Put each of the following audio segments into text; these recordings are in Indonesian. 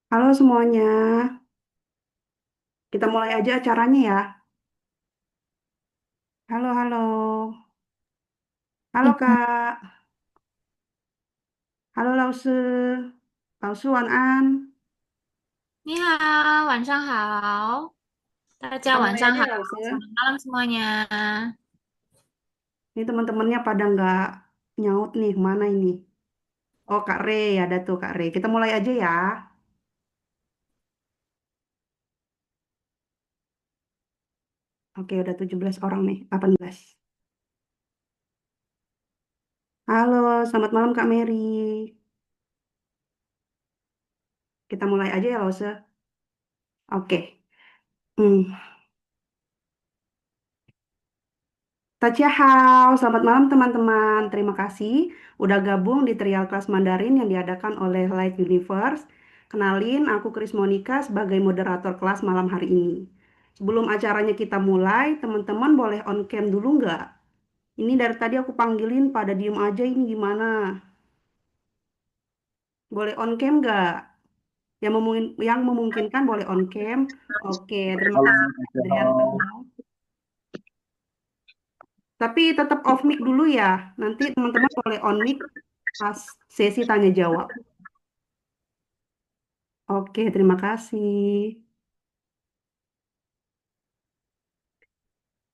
Halo semuanya, kita mulai aja acaranya ya. Halo, halo. Halo Iya, Kak. Halo Lause. Lause Wan An. 你好，晚上好，大家 Kita mulai aja 晚上好，ya Lause. selamat malam semuanya. Ini teman-temannya pada nggak nyaut nih, mana ini? Oh Kak Re, ada tuh Kak Re. Kita mulai aja ya. Oke, udah 17 orang nih, 18. Halo, selamat malam Kak Mary. Kita mulai aja ya Lause. Oke. Hmm. Tachihao, selamat malam teman-teman. Terima kasih udah gabung di trial kelas Mandarin yang diadakan oleh Light Universe. Kenalin, aku Kris Monica sebagai moderator kelas malam hari ini. Sebelum acaranya kita mulai, teman-teman boleh on cam dulu nggak? Ini dari tadi aku panggilin pada diem aja ini gimana? Boleh on cam nggak? Yang memungkinkan boleh on cam. Oke, terima Halo, kasih Adrianto. halo. Tapi tetap off mic dulu ya. Nanti teman-teman boleh on mic pas sesi tanya jawab. Oke, terima kasih.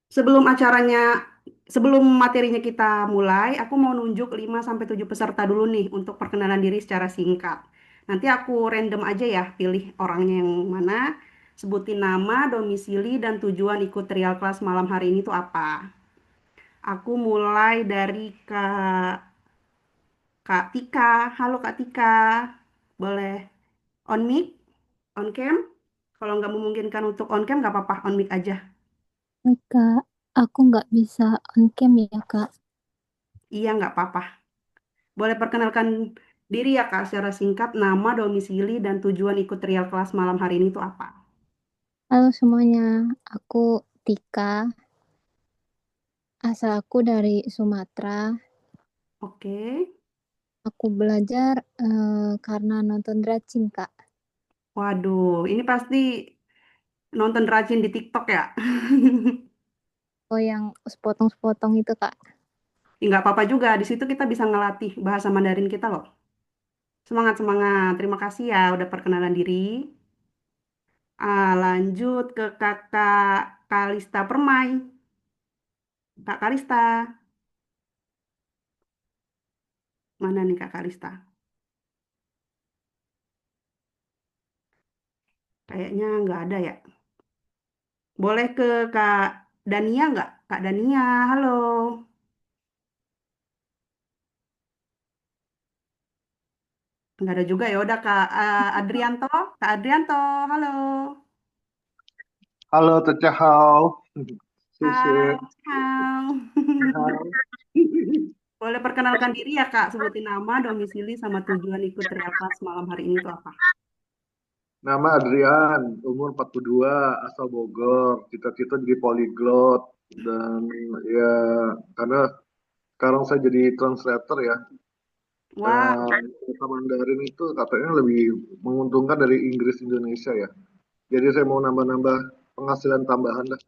Sebelum acaranya, sebelum materinya kita mulai, aku mau nunjuk 5 sampai 7 peserta dulu nih untuk perkenalan diri secara singkat. Nanti aku random aja ya, pilih orangnya yang mana, sebutin nama, domisili, dan tujuan ikut trial kelas malam hari ini tuh apa. Aku mulai dari Kak Tika. Halo Kak Tika, boleh on mic, on cam? Kalau nggak memungkinkan untuk on cam, nggak apa-apa, on mic aja. Kak, aku nggak bisa on cam ya, Kak. Iya, nggak apa-apa. Boleh perkenalkan diri ya Kak secara singkat, nama, domisili, dan tujuan ikut trial kelas malam hari ini itu apa? Halo semuanya, aku Tika, asal aku dari Sumatera. Oke. Aku belajar karena nonton Dracin, Kak. Waduh, ini pasti nonton rajin di TikTok ya? Oh, yang sepotong-sepotong itu, Kak. Nggak apa-apa juga, di situ kita bisa ngelatih bahasa Mandarin kita loh. Semangat, semangat. Terima kasih ya udah perkenalan diri. Lanjut ke kakak Kalista Permai. Kak Kalista, mana nih Kak Kalista? Kayaknya nggak ada ya. Boleh ke Kak Dania nggak? Kak Dania, halo. Nggak ada juga ya. Udah Kak Adrianto. Kak Adrianto, halo. Hello，大家好，谢Hai,谢。halo. 你好，Boleh perkenalkan diri ya Kak. Sebutin nama, domisili, sama tujuan ikut trial class malam hari ini tuh apa? nama Adrian, umur 42, asal Bogor, cita-cita jadi polyglot dan ya karena sekarang saya jadi translator ya Wah, dan bahasa Mandarin itu katanya lebih menguntungkan dari Inggris Indonesia ya. Jadi saya mau nambah-nambah penghasilan tambahan lah.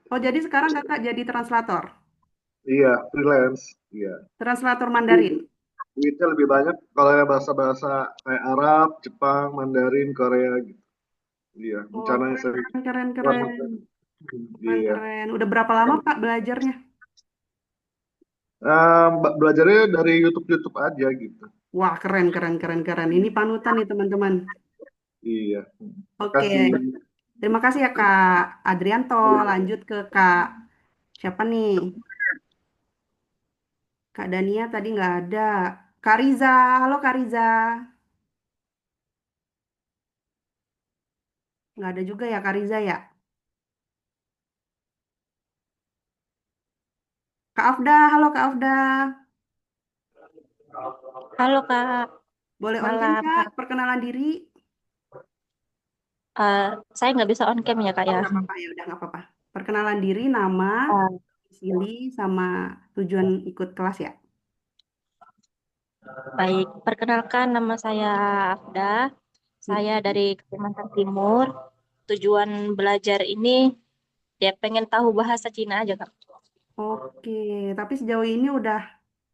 oh jadi sekarang Kakak jadi translator. Iya, freelance. Iya. Translator Tapi Mandarin. duitnya lebih banyak kalau ya bahasa-bahasa kayak Arab, Jepang, Mandarin, Korea gitu. Iya, Oh, rencananya keren, saya keren, keren, selamat. keren. Keren, Iya. keren. Udah berapa lama Kak belajarnya? Belajarnya dari YouTube aja gitu. Wah, keren, keren, keren, keren. Ini panutan nih teman-teman. Iya. Oke, Makasih. terima kasih ya Kak Adrianto. Lanjut ke Kak siapa nih? Kak Dania tadi nggak ada. Kak Riza, halo Kak Riza. Nggak ada juga ya Kak Riza ya. Kak Afda, halo Kak Afda. Halo Kak, Boleh on cam malam Kak, Kak. perkenalan diri? Eh, saya nggak bisa on cam ya Kak Oh ya. nggak apa-apa ya, udah nggak apa-apa. Perkenalan diri, nama, Eh, sili, sama tujuan ikut kelas ya. Baik, perkenalkan nama saya Afda. Saya dari Kalimantan Timur. Tujuan belajar ini ya pengen tahu bahasa Cina aja, Kak. Oke, tapi sejauh ini udah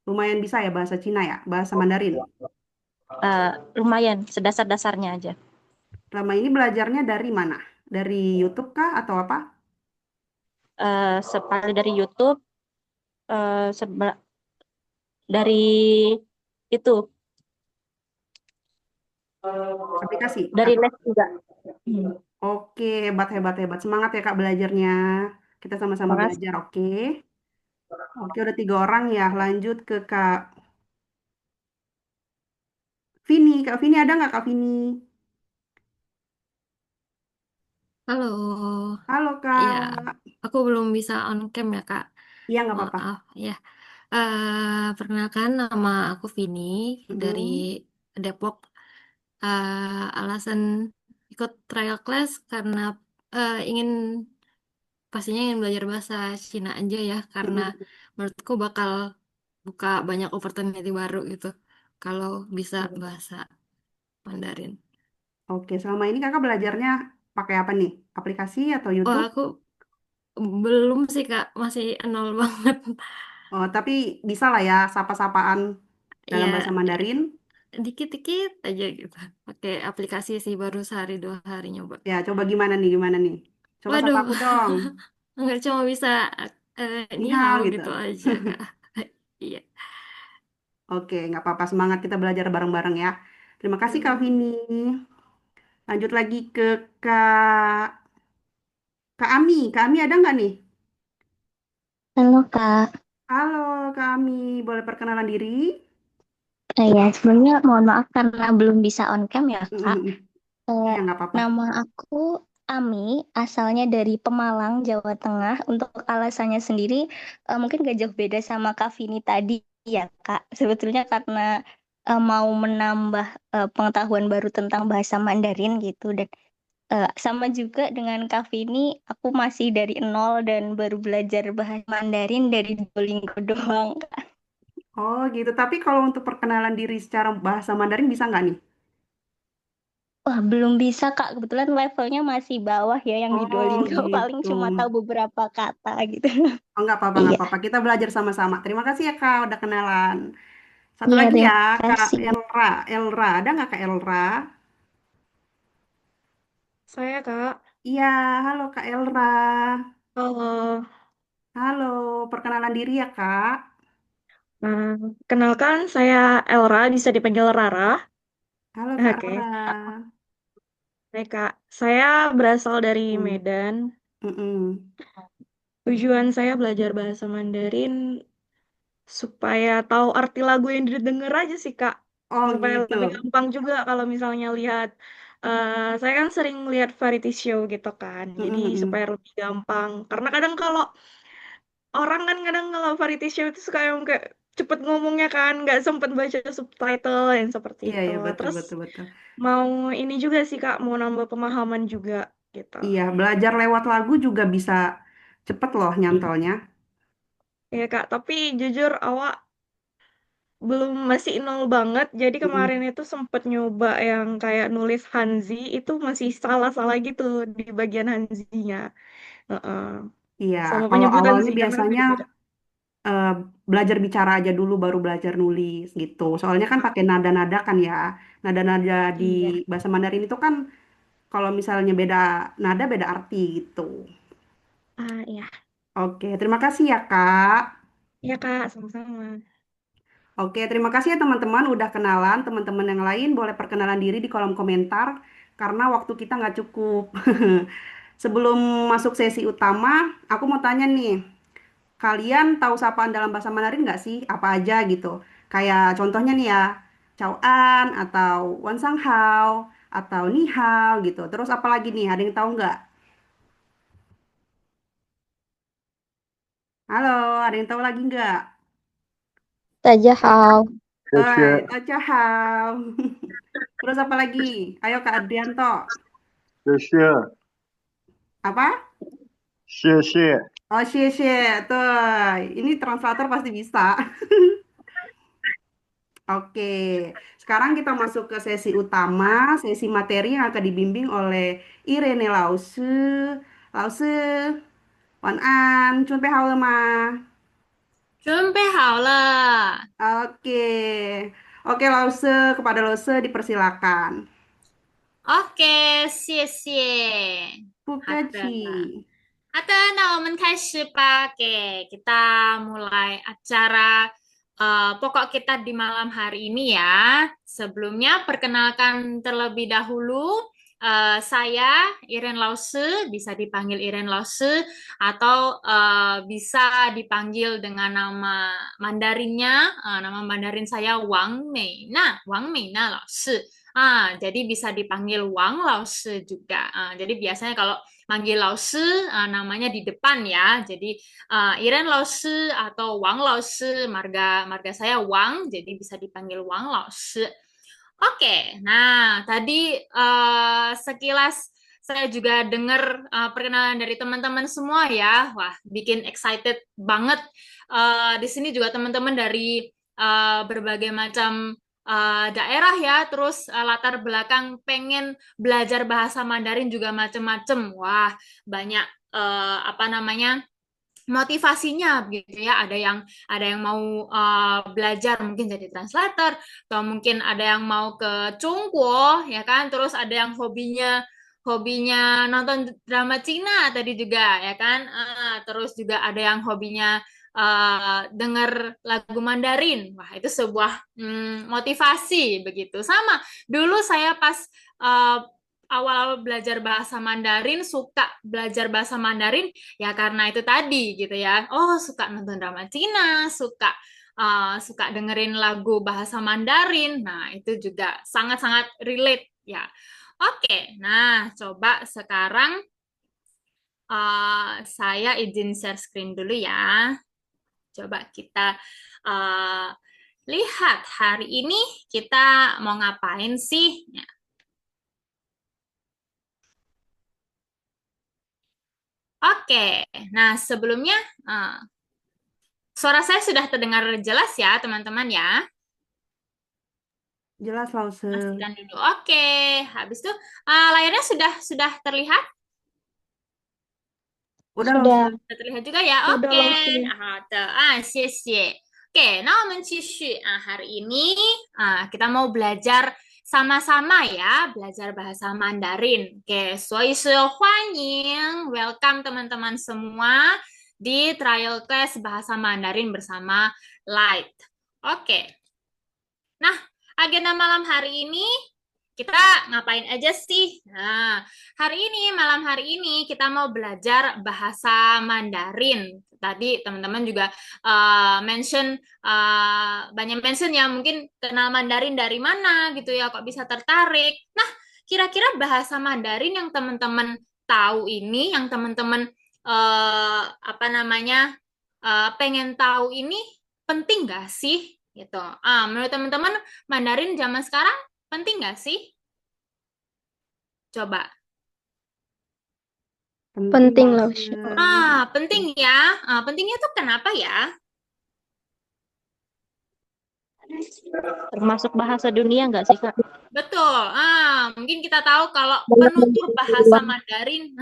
lumayan bisa ya bahasa Cina ya, bahasa Mandarin. Eh, Lumayan, sedasar-dasarnya aja. Selama ini belajarnya dari mana? Dari YouTube kah atau apa? Sekali dari YouTube, dari itu, Aplikasi dari atau? les juga. Hmm. Oke, hebat, hebat, hebat. Semangat ya Kak belajarnya. Kita sama-sama Makasih. belajar, oke? Oke, udah 3 orang ya. Lanjut ke Kak Vini. Kak Vini ada nggak Kak Vini? Halo, Halo ya, Kak. aku belum bisa on cam ya, Kak. Iya nggak apa-apa. Maaf, ya. Perkenalkan, nama aku Vini dari Mm-mm. Depok. Alasan ikut trial class karena ingin pastinya ingin belajar bahasa Cina aja ya, karena Mm-mm. menurutku bakal buka banyak opportunity baru gitu kalau bisa bahasa Mandarin. Oke, selama ini Kakak belajarnya pakai apa nih? Aplikasi atau Oh, YouTube? aku belum sih, Kak, masih nol banget. Oh, tapi bisa lah ya sapa-sapaan dalam bahasa Ya, Mandarin. dikit-dikit aja gitu. Pakai aplikasi sih baru sehari 2 hari nyoba. Ya, coba gimana nih, gimana nih? Coba sapa Waduh, aku dong. nggak cuma bisa Ni ini hao hao gitu. gitu aja, Kak. Iya. Oke, nggak apa-apa. Semangat kita belajar bareng-bareng ya. Terima kasih Kak Hmm. Vini. Lanjut lagi ke Kak Kak Ami. Kak Ami ada nggak nih? Halo Kak. Halo Kak Ami, boleh perkenalan diri? Ya, sebelumnya mohon maaf karena belum bisa on cam ya Kak. Eh, Iya, nggak apa-apa. Nama aku Ami, asalnya dari Pemalang, Jawa Tengah. Untuk alasannya sendiri, mungkin gak jauh beda sama Kak Vini tadi ya Kak. Sebetulnya karena mau menambah pengetahuan baru tentang bahasa Mandarin gitu. Dan sama juga dengan Kak Vini, aku masih dari nol dan baru belajar bahasa Mandarin dari Duolingo doang. Oh gitu, tapi kalau untuk perkenalan diri secara bahasa Mandarin bisa nggak nih? Wah, belum bisa Kak. Kebetulan levelnya masih bawah ya yang di Oh Duolingo. Paling gitu. cuma tahu beberapa kata gitu. Oh nggak apa-apa, nggak Iya, apa-apa. Kita belajar sama-sama. Terima kasih ya Kak, udah kenalan. Satu iya lagi terima ya, Kak kasih. Elra. Elra, ada nggak Kak Elra? Saya Kak. Iya, halo Kak Elra. Halo. Halo, perkenalan diri ya Kak. Nah, kenalkan saya Elra, bisa dipanggil Rara. Halo Kak Oke. Rara. Baik Kak, saya berasal dari Hmm. Medan. Mm-mm. Tujuan saya belajar bahasa Mandarin supaya tahu arti lagu yang didengar aja sih Kak. Oh Supaya gitu. lebih gampang juga kalau misalnya lihat. Saya kan sering lihat variety show gitu kan. Jadi supaya Mm-mm. lebih gampang. Karena kadang kalau orang kan kadang kalau variety show itu suka yang kayak cepet ngomongnya kan, nggak sempet baca subtitle yang seperti Iya, itu. iya, betul, Terus betul, betul. mau ini juga sih Kak, mau nambah pemahaman juga gitu. Iya, belajar lewat lagu juga bisa cepet loh nyantolnya. Ya Kak, tapi jujur awak belum masih nol banget. Jadi kemarin Mm-mm. itu sempet nyoba yang kayak nulis Hanzi, itu masih salah-salah gitu di bagian Hanzinya. Heeh. Iya, Sama kalau penyebutan awalnya sih, karena kan biasanya beda-beda. eh, belajar bicara aja dulu baru belajar nulis gitu. Soalnya kan pakai nada-nada kan ya. Nada-nada di Iya. bahasa Mandarin itu kan kalau misalnya beda nada beda arti gitu. Iya. Oke, terima kasih ya Kak. Iya Kak, sama-sama. Oke, terima kasih ya teman-teman udah kenalan. Teman-teman yang lain boleh perkenalan diri di kolom komentar karena waktu kita nggak cukup. Sebelum masuk sesi utama, aku mau tanya nih, kalian tahu sapaan dalam bahasa Mandarin nggak sih? Apa aja gitu? Kayak contohnya nih ya, Chow An atau Wan Sang Hao atau Ni Hao gitu. Terus apa lagi nih? Ada yang tahu nggak? Halo, ada yang tahu lagi nggak? Saja hal. Hai, 谢谢 Taca Hao. Terus apa lagi? Ayo Kak Adrianto. 谢谢 Apa? 谢谢 Oh, shit, shit. Tuh, ini translator pasti bisa. Oke, sekarang kita masuk ke sesi utama, sesi materi yang akan dibimbing oleh Irene Lause. Lause, Wan An, Chun Pei Hao Le Ma. 准备好了。Oke, oke Lause, kepada Lause dipersilakan. OK，谢谢。好的。Fukachi. 好的，那我们开始吧. Oke, kita mulai acara pokok kita di malam hari ini ya. Sebelumnya, perkenalkan terlebih dahulu, saya Iren Lause, bisa dipanggil Iren Lause, atau bisa dipanggil dengan nama Mandarinnya, nama Mandarin saya Wang Meina, Wang Meina Lause. Jadi bisa dipanggil Wang Lause juga. Jadi biasanya kalau manggil Lause namanya di depan ya. Jadi Iren Lause atau Wang Lause, marga marga saya Wang, jadi bisa dipanggil Wang Lause. Oke, nah tadi sekilas saya juga dengar perkenalan dari teman-teman semua ya. Wah, bikin excited banget. Di sini juga teman-teman dari berbagai macam daerah ya, terus latar belakang pengen belajar bahasa Mandarin juga macem-macem. Wah, banyak apa namanya motivasinya gitu ya. Ada yang mau belajar mungkin jadi translator, atau mungkin ada yang mau ke Chongguo ya kan. Terus ada yang hobinya hobinya nonton drama Cina tadi juga ya kan. Terus juga ada yang hobinya denger lagu Mandarin. Wah, itu sebuah motivasi begitu. Sama dulu saya pas uh, awal-awal belajar bahasa Mandarin, suka belajar bahasa Mandarin ya karena itu tadi gitu ya. Oh, suka nonton drama Cina, suka dengerin lagu bahasa Mandarin. Nah, itu juga sangat-sangat relate ya. Oke, nah coba sekarang saya izin share screen dulu ya. Coba kita uh, lihat hari ini kita mau ngapain sih? Ya. Oke, nah sebelumnya suara saya sudah terdengar jelas ya teman-teman ya. Jelas Lause. Pastikan dulu. Oke, habis itu layarnya sudah terlihat? Udah Sudah. Lause. Sudah terlihat juga ya? Udah Oke. langsung. 好的，谢谢. Oke, nah hari ini kita mau belajar sama-sama ya, belajar bahasa Mandarin. Oke, 所以是欢迎 welcome teman-teman semua di trial class bahasa Mandarin bersama Light. Oke. Nah, agenda malam hari ini kita ngapain aja sih? Nah, malam hari ini kita mau belajar bahasa Mandarin. Tadi teman-teman juga banyak mention ya, mungkin kenal Mandarin dari mana gitu ya, kok bisa tertarik. Nah, kira-kira bahasa Mandarin yang teman-teman tahu ini, yang teman-teman apa namanya pengen tahu ini penting nggak sih? Gitu. Menurut teman-teman Mandarin zaman sekarang penting nggak sih? Coba. Penting Lause. Lause. Penting ya. Pentingnya tuh kenapa ya? Termasuk bahasa dunia nggak sih, Kak? Betul. Mungkin kita tahu kalau penutur bahasa Mandarin,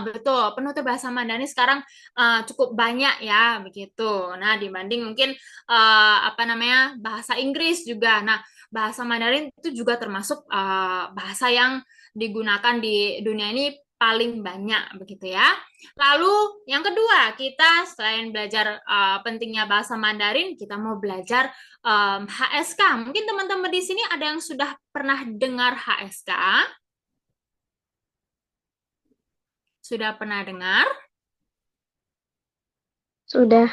betul. Penutur bahasa Mandarin sekarang cukup banyak ya, begitu. Nah, dibanding mungkin apa namanya bahasa Inggris juga. Nah, bahasa Mandarin itu juga termasuk bahasa yang digunakan di dunia ini paling banyak, begitu ya. Lalu yang kedua, kita selain belajar pentingnya bahasa Mandarin, kita mau belajar HSK. Mungkin teman-teman di sini ada yang sudah pernah dengar HSK? Sudah pernah dengar? Sudah.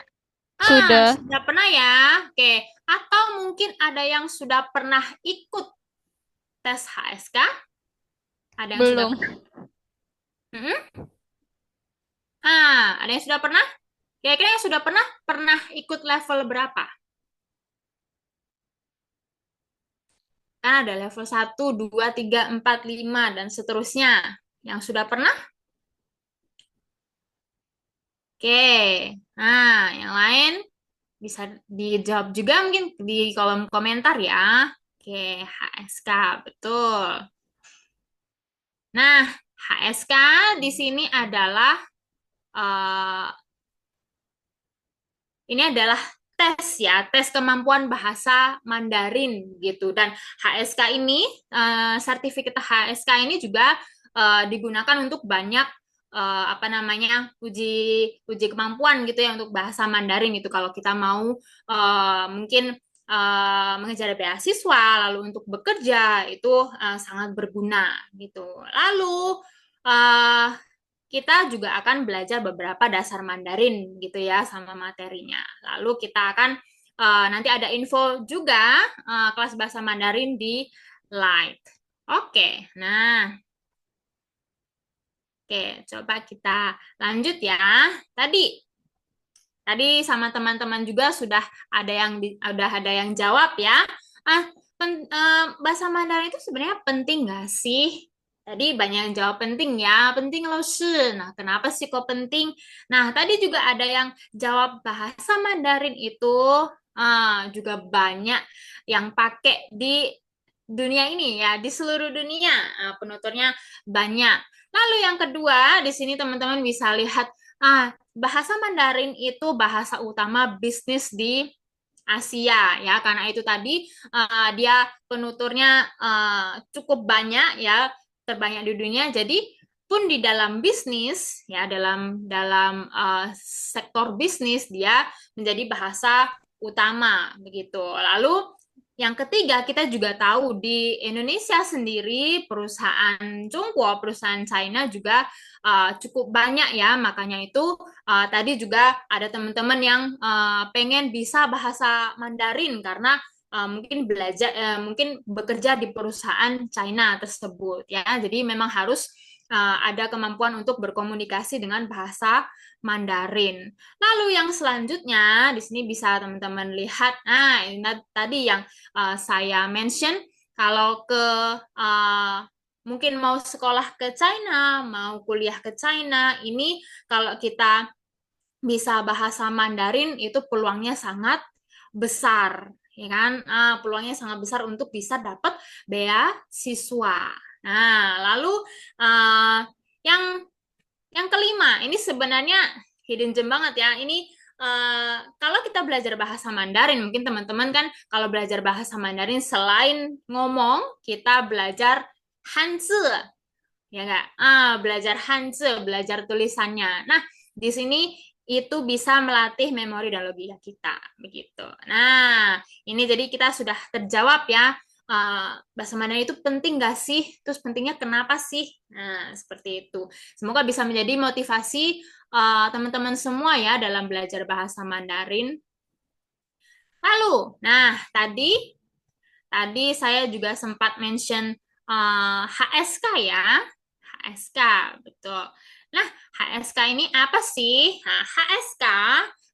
Sudah pernah ya? Oke. Atau mungkin ada yang sudah pernah ikut tes HSK? Ada yang sudah pernah? Ada yang sudah pernah? Kira-kira yang sudah pernah ikut level berapa? Kan ada level 1, 2, 3, 4, 5, dan seterusnya. Yang sudah pernah? Oke. Nah, yang lain? bisa dijawab juga mungkin di kolom komentar ya. Oke, HSK, betul. Nah, HSK di sini adalah eh, ini adalah tes ya, tes kemampuan bahasa Mandarin gitu. Dan HSK ini, sertifikat HSK ini juga digunakan untuk banyak apa namanya uji kemampuan gitu ya untuk bahasa Mandarin gitu. Kalau kita mau mungkin mengejar beasiswa, lalu untuk bekerja itu sangat berguna gitu. Lalu uh, kita juga akan belajar beberapa dasar Mandarin gitu ya sama materinya. Lalu kita akan nanti ada info juga kelas bahasa Mandarin di Light. Oke, nah, oke, coba kita lanjut ya. Tadi sama teman-teman juga sudah ada yang jawab ya. Ah, bahasa Mandarin itu sebenarnya penting nggak sih? Tadi banyak yang jawab penting ya, penting loh sih. Nah, kenapa sih kok penting? Nah, tadi juga ada yang jawab bahasa Mandarin itu juga banyak yang pakai di dunia ini ya, di seluruh dunia. Penuturnya banyak. Lalu yang kedua, di sini teman-teman bisa lihat bahasa Mandarin itu bahasa utama bisnis di Asia ya, karena itu tadi dia penuturnya cukup banyak ya, terbanyak di dunia. Jadi pun di dalam bisnis ya, dalam sektor bisnis dia menjadi bahasa utama begitu. Lalu yang ketiga, kita juga tahu di Indonesia sendiri perusahaan Chongguo, perusahaan China juga cukup banyak ya, makanya itu tadi juga ada teman-teman yang pengen bisa bahasa Mandarin karena mungkin bekerja di perusahaan China tersebut ya. Jadi memang harus ada kemampuan untuk berkomunikasi dengan bahasa Mandarin. Lalu yang selanjutnya di sini bisa teman-teman lihat, ini tadi yang saya mention kalau mungkin mau sekolah ke China, mau kuliah ke China, ini kalau kita bisa bahasa Mandarin itu peluangnya sangat besar, ya kan? Peluangnya sangat besar untuk bisa dapat beasiswa. Nah, lalu yang kelima, ini sebenarnya hidden gem banget ya. Ini kalau kita belajar bahasa Mandarin, mungkin teman-teman kan kalau belajar bahasa Mandarin selain ngomong, kita belajar Hanzi, ya nggak? Belajar Hanzi, belajar tulisannya. Nah, di sini itu bisa melatih memori dan logika kita, begitu. Nah, ini jadi kita sudah terjawab ya. Bahasa Mandarin itu penting nggak sih? Terus pentingnya kenapa sih? Nah, seperti itu. Semoga bisa menjadi motivasi teman-teman semua ya dalam belajar bahasa Mandarin. Lalu, nah tadi saya juga sempat mention HSK ya. HSK, betul. Nah, HSK ini apa sih? Nah,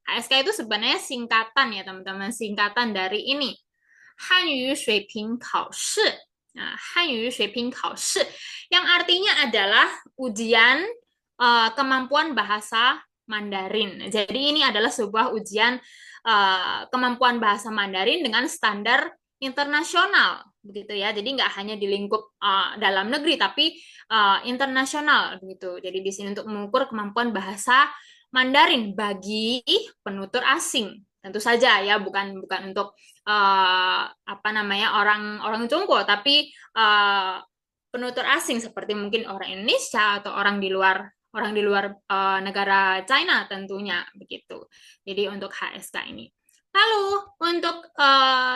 HSK itu sebenarnya singkatan ya teman-teman, singkatan dari ini. Hanyu Shuiping Kaoshi. Nah, Hanyu Shuiping Kaoshi yang artinya adalah ujian kemampuan bahasa Mandarin. Jadi ini adalah sebuah ujian kemampuan bahasa Mandarin dengan standar internasional, begitu ya. Jadi nggak hanya di lingkup dalam negeri, tapi internasional, begitu. Jadi di sini untuk mengukur kemampuan bahasa Mandarin bagi penutur asing. Tentu saja ya, bukan untuk apa namanya orang Tiongkok, tapi penutur asing seperti mungkin orang Indonesia atau orang di luar negara China tentunya begitu. Jadi untuk HSK ini. Lalu untuk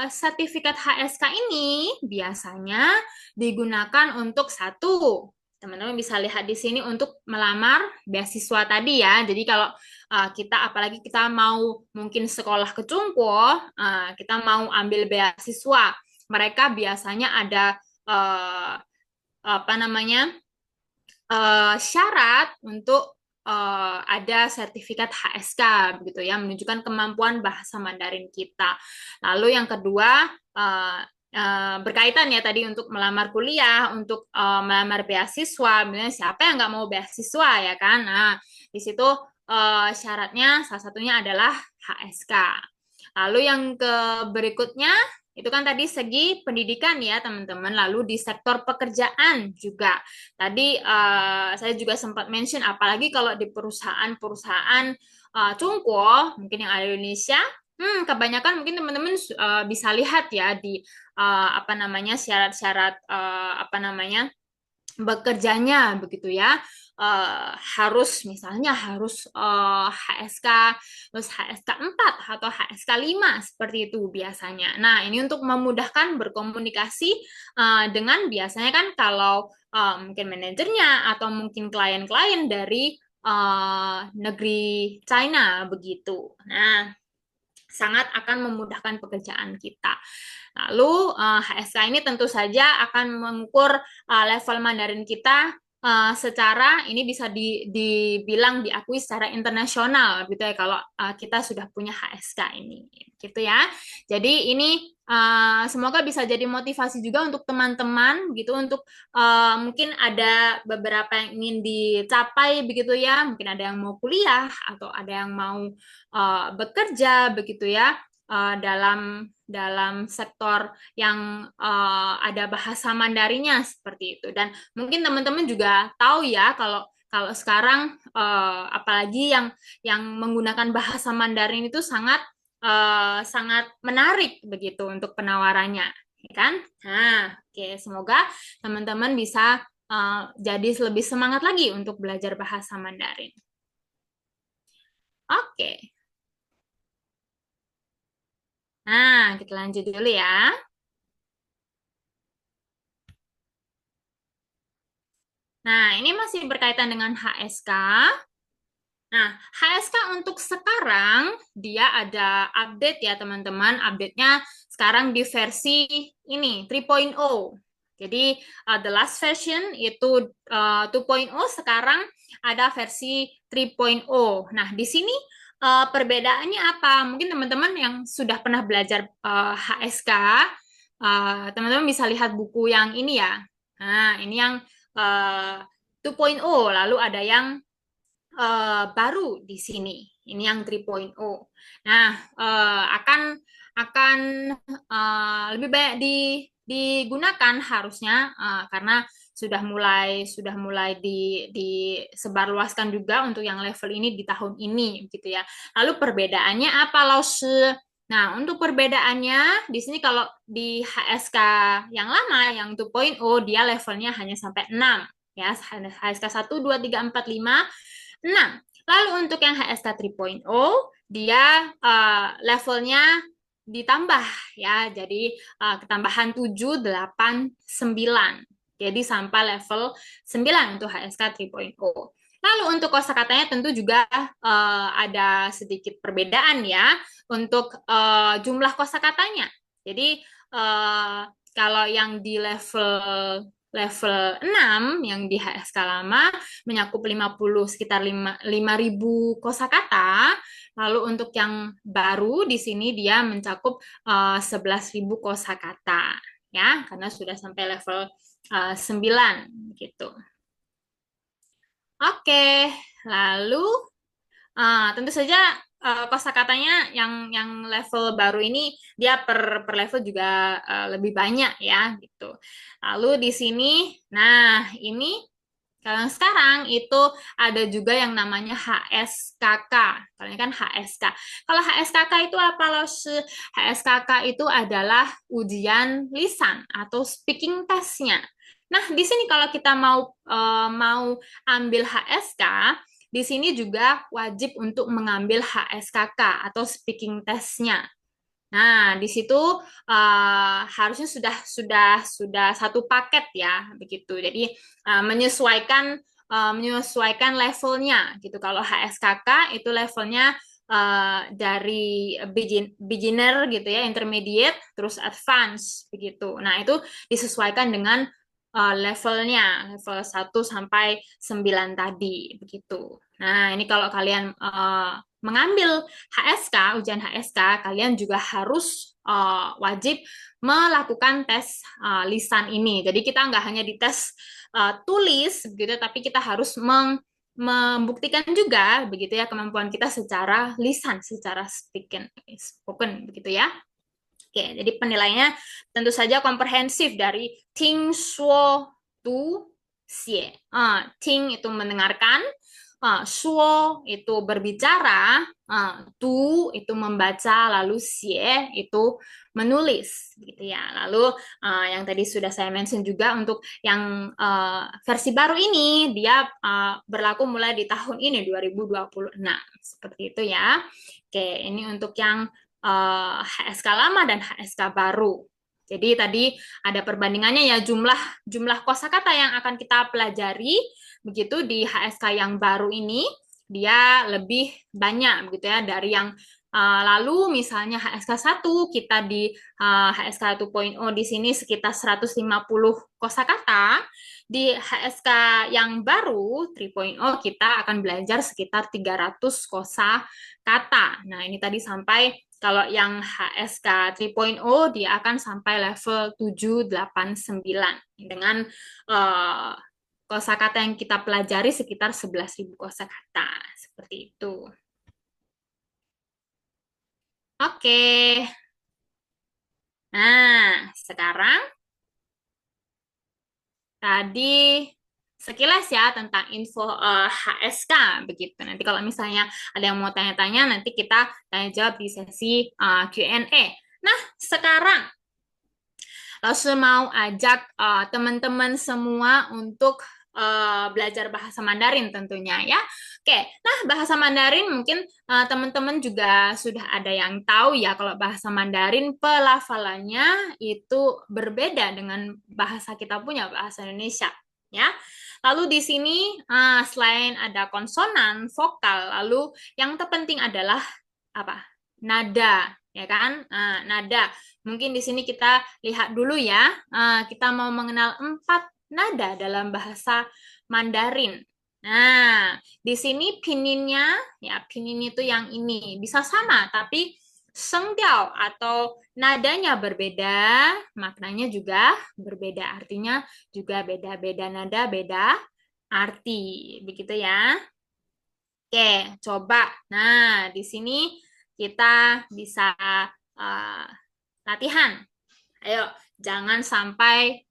sertifikat HSK ini biasanya digunakan untuk satu. Teman-teman bisa lihat di sini untuk melamar beasiswa tadi ya. Jadi kalau apalagi kita mau mungkin sekolah ke Chongguo, kita mau ambil beasiswa, mereka biasanya ada apa namanya syarat untuk ada sertifikat HSK begitu ya, menunjukkan kemampuan bahasa Mandarin kita. Lalu yang kedua berkaitan ya tadi untuk melamar kuliah, untuk melamar beasiswa, misalnya siapa yang nggak mau beasiswa ya kan? Nah, di situ syaratnya salah satunya adalah HSK. Lalu yang ke berikutnya itu kan tadi segi pendidikan ya teman-teman. Lalu di sektor pekerjaan juga. Tadi saya juga sempat mention apalagi kalau di perusahaan-perusahaan Cungkuo mungkin yang ada di Indonesia. Kebanyakan mungkin teman-teman bisa lihat ya di apa namanya syarat-syarat apa namanya bekerjanya begitu ya. Harus HSK terus HSK 4 atau HSK 5 seperti itu biasanya. Nah, ini untuk memudahkan berkomunikasi dengan biasanya kan kalau mungkin manajernya atau mungkin klien-klien dari negeri China begitu. Nah, sangat akan memudahkan pekerjaan kita. Lalu HSK ini tentu saja akan mengukur level Mandarin kita secara ini bisa dibilang diakui secara internasional gitu ya kalau kita sudah punya HSK ini gitu ya. Jadi ini semoga bisa jadi motivasi juga untuk teman-teman gitu untuk mungkin ada beberapa yang ingin dicapai begitu ya. Mungkin ada yang mau kuliah atau ada yang mau bekerja begitu ya dalam sektor yang ada bahasa Mandarinnya seperti itu. Dan mungkin teman-teman juga tahu ya kalau sekarang apalagi yang menggunakan bahasa Mandarin itu sangat menarik begitu untuk penawarannya, ya kan? Nah, oke, semoga teman-teman bisa jadi lebih semangat lagi untuk belajar bahasa Mandarin. Oke. Nah, kita lanjut dulu ya. Nah, ini masih berkaitan dengan HSK. Nah, HSK untuk sekarang, dia ada update ya teman-teman. Update-nya sekarang di versi ini, 3.0. Jadi, the last version itu 2.0, sekarang ada versi 3.0. Nah, di sini perbedaannya apa? Mungkin teman-teman yang sudah pernah belajar HSK, teman-teman bisa lihat buku yang ini ya. Nah, ini yang 2.0, lalu ada yang baru di sini. Ini yang 3.0. Nah, akan lebih banyak digunakan harusnya karena sudah mulai disebarluaskan juga untuk yang level ini di tahun ini gitu ya. Lalu perbedaannya apa, Laoshi? Nah, untuk perbedaannya di sini kalau di HSK yang lama yang 2.0 dia levelnya hanya sampai 6 ya. HSK 1 2 3 4 5 6. Lalu untuk yang HSK 3.0 dia levelnya ditambah ya. Jadi ketambahan 7 8 9. Jadi sampai level 9 untuk HSK 3.0. Lalu untuk kosakatanya tentu juga ada sedikit perbedaan ya untuk jumlah kosakatanya. Jadi kalau yang di level 6 yang di HSK lama menyakup sekitar 5.000 kosakata. Lalu untuk yang baru di sini dia mencakup 11.000 kosakata ya, karena sudah sampai level 9 gitu. Oke, lalu tentu saja kosakatanya yang level baru ini dia per level juga lebih banyak ya gitu. Lalu di sini, nah ini kalau sekarang itu ada juga yang namanya HSKK. Kalau ini kan HSK. Kalau HSKK itu apa loh? HSKK itu adalah ujian lisan atau speaking test-nya. Nah, di sini kalau kita mau ambil HSK, di sini juga wajib untuk mengambil HSKK atau speaking test-nya. Nah, di situ harusnya sudah satu paket ya, begitu. Jadi menyesuaikan levelnya gitu. Kalau HSKK itu levelnya dari beginner gitu ya, intermediate, terus advance begitu. Nah, itu disesuaikan dengan levelnya, level 1 sampai 9 tadi begitu. Nah, ini kalau kalian mengambil HSK, ujian HSK, kalian juga harus wajib melakukan tes lisan ini. Jadi kita nggak hanya dites tulis gitu, tapi kita harus membuktikan juga begitu ya kemampuan kita secara lisan, secara spoken begitu ya. Oke, jadi penilaiannya tentu saja komprehensif dari ting shuo tu xie. Ting itu mendengarkan, shuo itu berbicara, tu itu membaca, lalu xie itu menulis gitu ya. Lalu yang tadi sudah saya mention juga untuk yang versi baru ini dia berlaku mulai di tahun ini 2026 seperti itu ya. Oke, ini untuk yang HSK lama dan HSK baru. Jadi tadi ada perbandingannya ya jumlah kosakata yang akan kita pelajari begitu di HSK yang baru ini dia lebih banyak begitu ya dari yang lalu misalnya HSK 1 kita di HSK 2.0 di sini sekitar 150 kosakata, di HSK yang baru 3.0 kita akan belajar sekitar 300 kosakata. Nah, ini tadi sampai kalau yang HSK 3.0 dia akan sampai level 7, 8, 9 dengan kosakata yang kita pelajari sekitar 11.000 kosakata. Seperti itu. Oke. Nah, sekarang tadi sekilas ya tentang info HSK begitu. Nanti kalau misalnya ada yang mau tanya-tanya, nanti kita tanya jawab di sesi Q&A. Nah, sekarang Langsung mau ajak teman-teman semua untuk belajar bahasa Mandarin tentunya ya. Oke, nah bahasa Mandarin mungkin teman-teman juga sudah ada yang tahu ya kalau bahasa Mandarin pelafalannya itu berbeda dengan bahasa kita punya bahasa Indonesia ya. Lalu di sini selain ada konsonan, vokal, lalu yang terpenting adalah apa? Nada, ya kan? Nada. Mungkin di sini kita lihat dulu ya. Kita mau mengenal 4 nada dalam bahasa Mandarin. Nah, di sini pininnya, ya pinin itu yang ini. Bisa sama, tapi sengtiao atau nadanya berbeda, maknanya juga berbeda. Artinya juga beda-beda nada, beda arti. Begitu ya. Oke, coba. Nah, di sini kita bisa latihan. Ayo, jangan sampai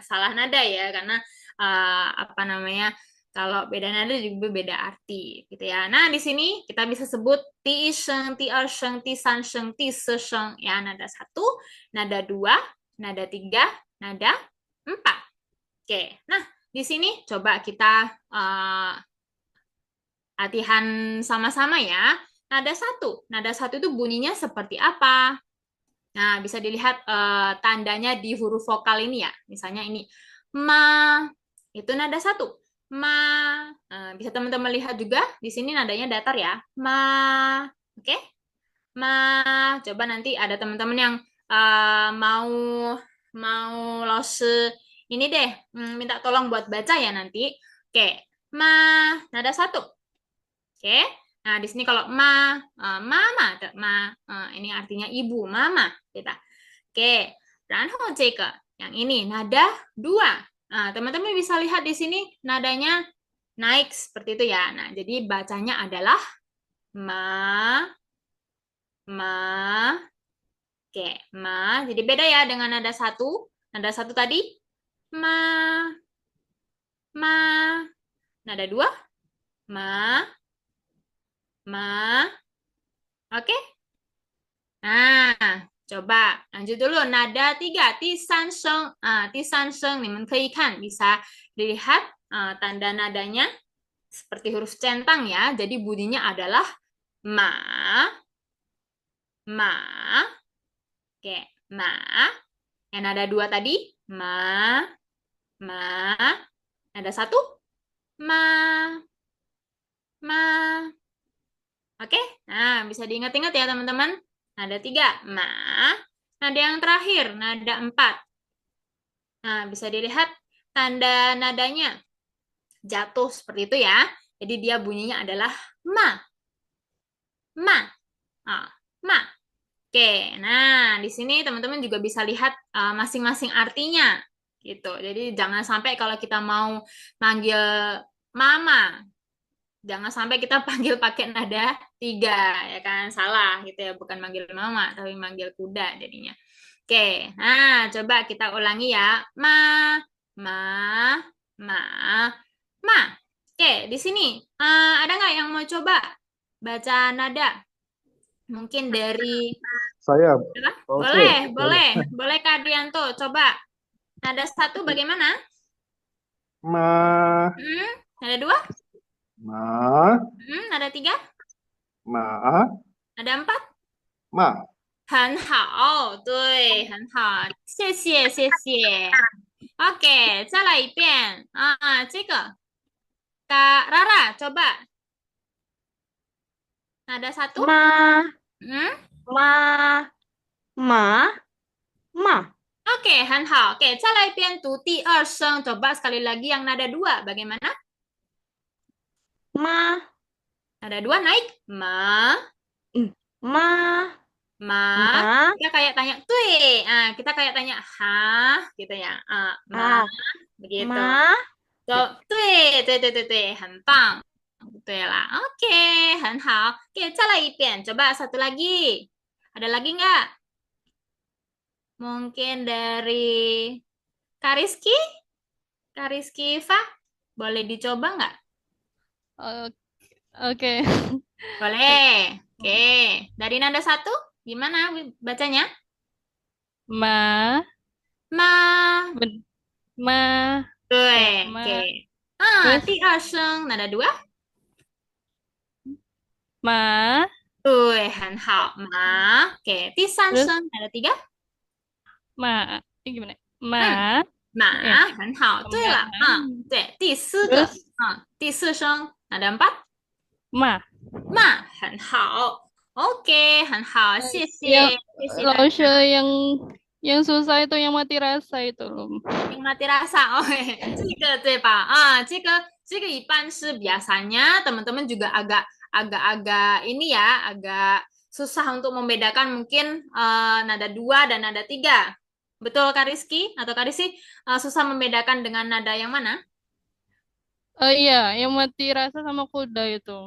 salah nada ya, karena apa namanya? Kalau beda nada juga beda arti, gitu ya. Nah, di sini kita bisa sebut ti sheng, ti er sheng, ti san sheng, ti se sheng, ya nada 1, nada 2, nada 3, nada 4. Oke. Nah, di sini coba kita latihan sama-sama ya. Nada 1 itu bunyinya seperti apa? Nah, bisa dilihat tandanya di huruf vokal ini ya. Misalnya ini, ma, itu nada 1. Ma, bisa teman-teman lihat juga, di sini nadanya datar ya. Ma, oke? Ma, coba nanti ada teman-teman yang mau los ini deh, minta tolong buat baca ya nanti. Oke, ma, nada 1. Oke. Nah, di sini kalau mama, ini artinya ibu, mama, kita. Oke. Ranho jeka, yang ini nada 2. Nah, teman-teman bisa lihat di sini nadanya naik seperti itu ya. Nah, jadi bacanya adalah ma. Oke, ma. Jadi beda ya dengan nada 1. Nada 1 tadi ma. Nada 2 ma. Oke? Nah, coba lanjut dulu. Nada 3, ti san sheng. Ti san sheng, nih, bisa dilihat tanda nadanya seperti huruf centang ya. Jadi bunyinya adalah ma. Oke, ma. Yang nada 2 tadi, ma. Nada 1, ma. Oke, nah bisa diingat-ingat ya teman-teman. Nada 3, ma. Nada yang terakhir, nada 4. Nah, bisa dilihat tanda nadanya jatuh seperti itu ya. Jadi dia bunyinya adalah ma. Ma. Oke, nah di sini teman-teman juga bisa lihat masing-masing artinya. Gitu. Jadi jangan sampai kalau kita mau manggil mama, Jangan sampai kita panggil pakai nada 3, ya kan? Salah gitu ya, bukan manggil mama, tapi manggil kuda jadinya. Oke, nah coba kita ulangi ya. Ma, ma, ma. Oke, di sini ada nggak yang mau coba baca nada? Mungkin dari Saya, apa? oke, Boleh, boleh. boleh, boleh Kak Adrianto. Coba nada 1 bagaimana? Ma, Nada 2? ma, Nada 3? ma, Nada 4? ma. 很好，对，很好，谢谢，谢谢。OK，再来一遍啊，这个 Kak Rara, coba nada 1. Ma, Hmm? ma, ma, ma. Oke, 很好。Oke, 再来一遍读第二声. Coba sekali lagi yang nada 2. Bagaimana? Ma, Nada 2 naik. Ma, ma, ma. ma, Kita kayak tanya, tui. Kita kayak tanya, hah? Gitu ya. Ma, ah, begitu. ma. So, 对对对对对，很棒。对啦，oke, 很好。Oke, 再来一遍. Coba satu lagi. Ada lagi nggak? Mungkin dari Kariski? Kariski Fa? Boleh dicoba nggak? Oke. Boleh. Oke. Dari nada 1, gimana bacanya? Ma, Ma. ben- ma, kayak 对, ma. oke. Terus 第二声 nada 2. ma, 对，很好。Ma. Oke, 第三 terus 声 nada 3. ma. Ini gimana? 嗯， Ma, 马很好。对 ma. 了，对，第四个， Terus 第四声nada 4. ma. 马很好。OK，很好，谢谢，Yang 谢谢大家。 Laushe yang susah itu yang mati rasa itu loh. yang mati rasa, oh, 这个对吧？这个一般是 biasanya teman-teman juga agak ini ya, agak susah untuk membedakan mungkin nada 2 dan nada 3. Betul Kak Rizky? Atau Kak Rizky susah membedakan dengan nada yang mana? Iya, yang mati rasa sama kuda itu.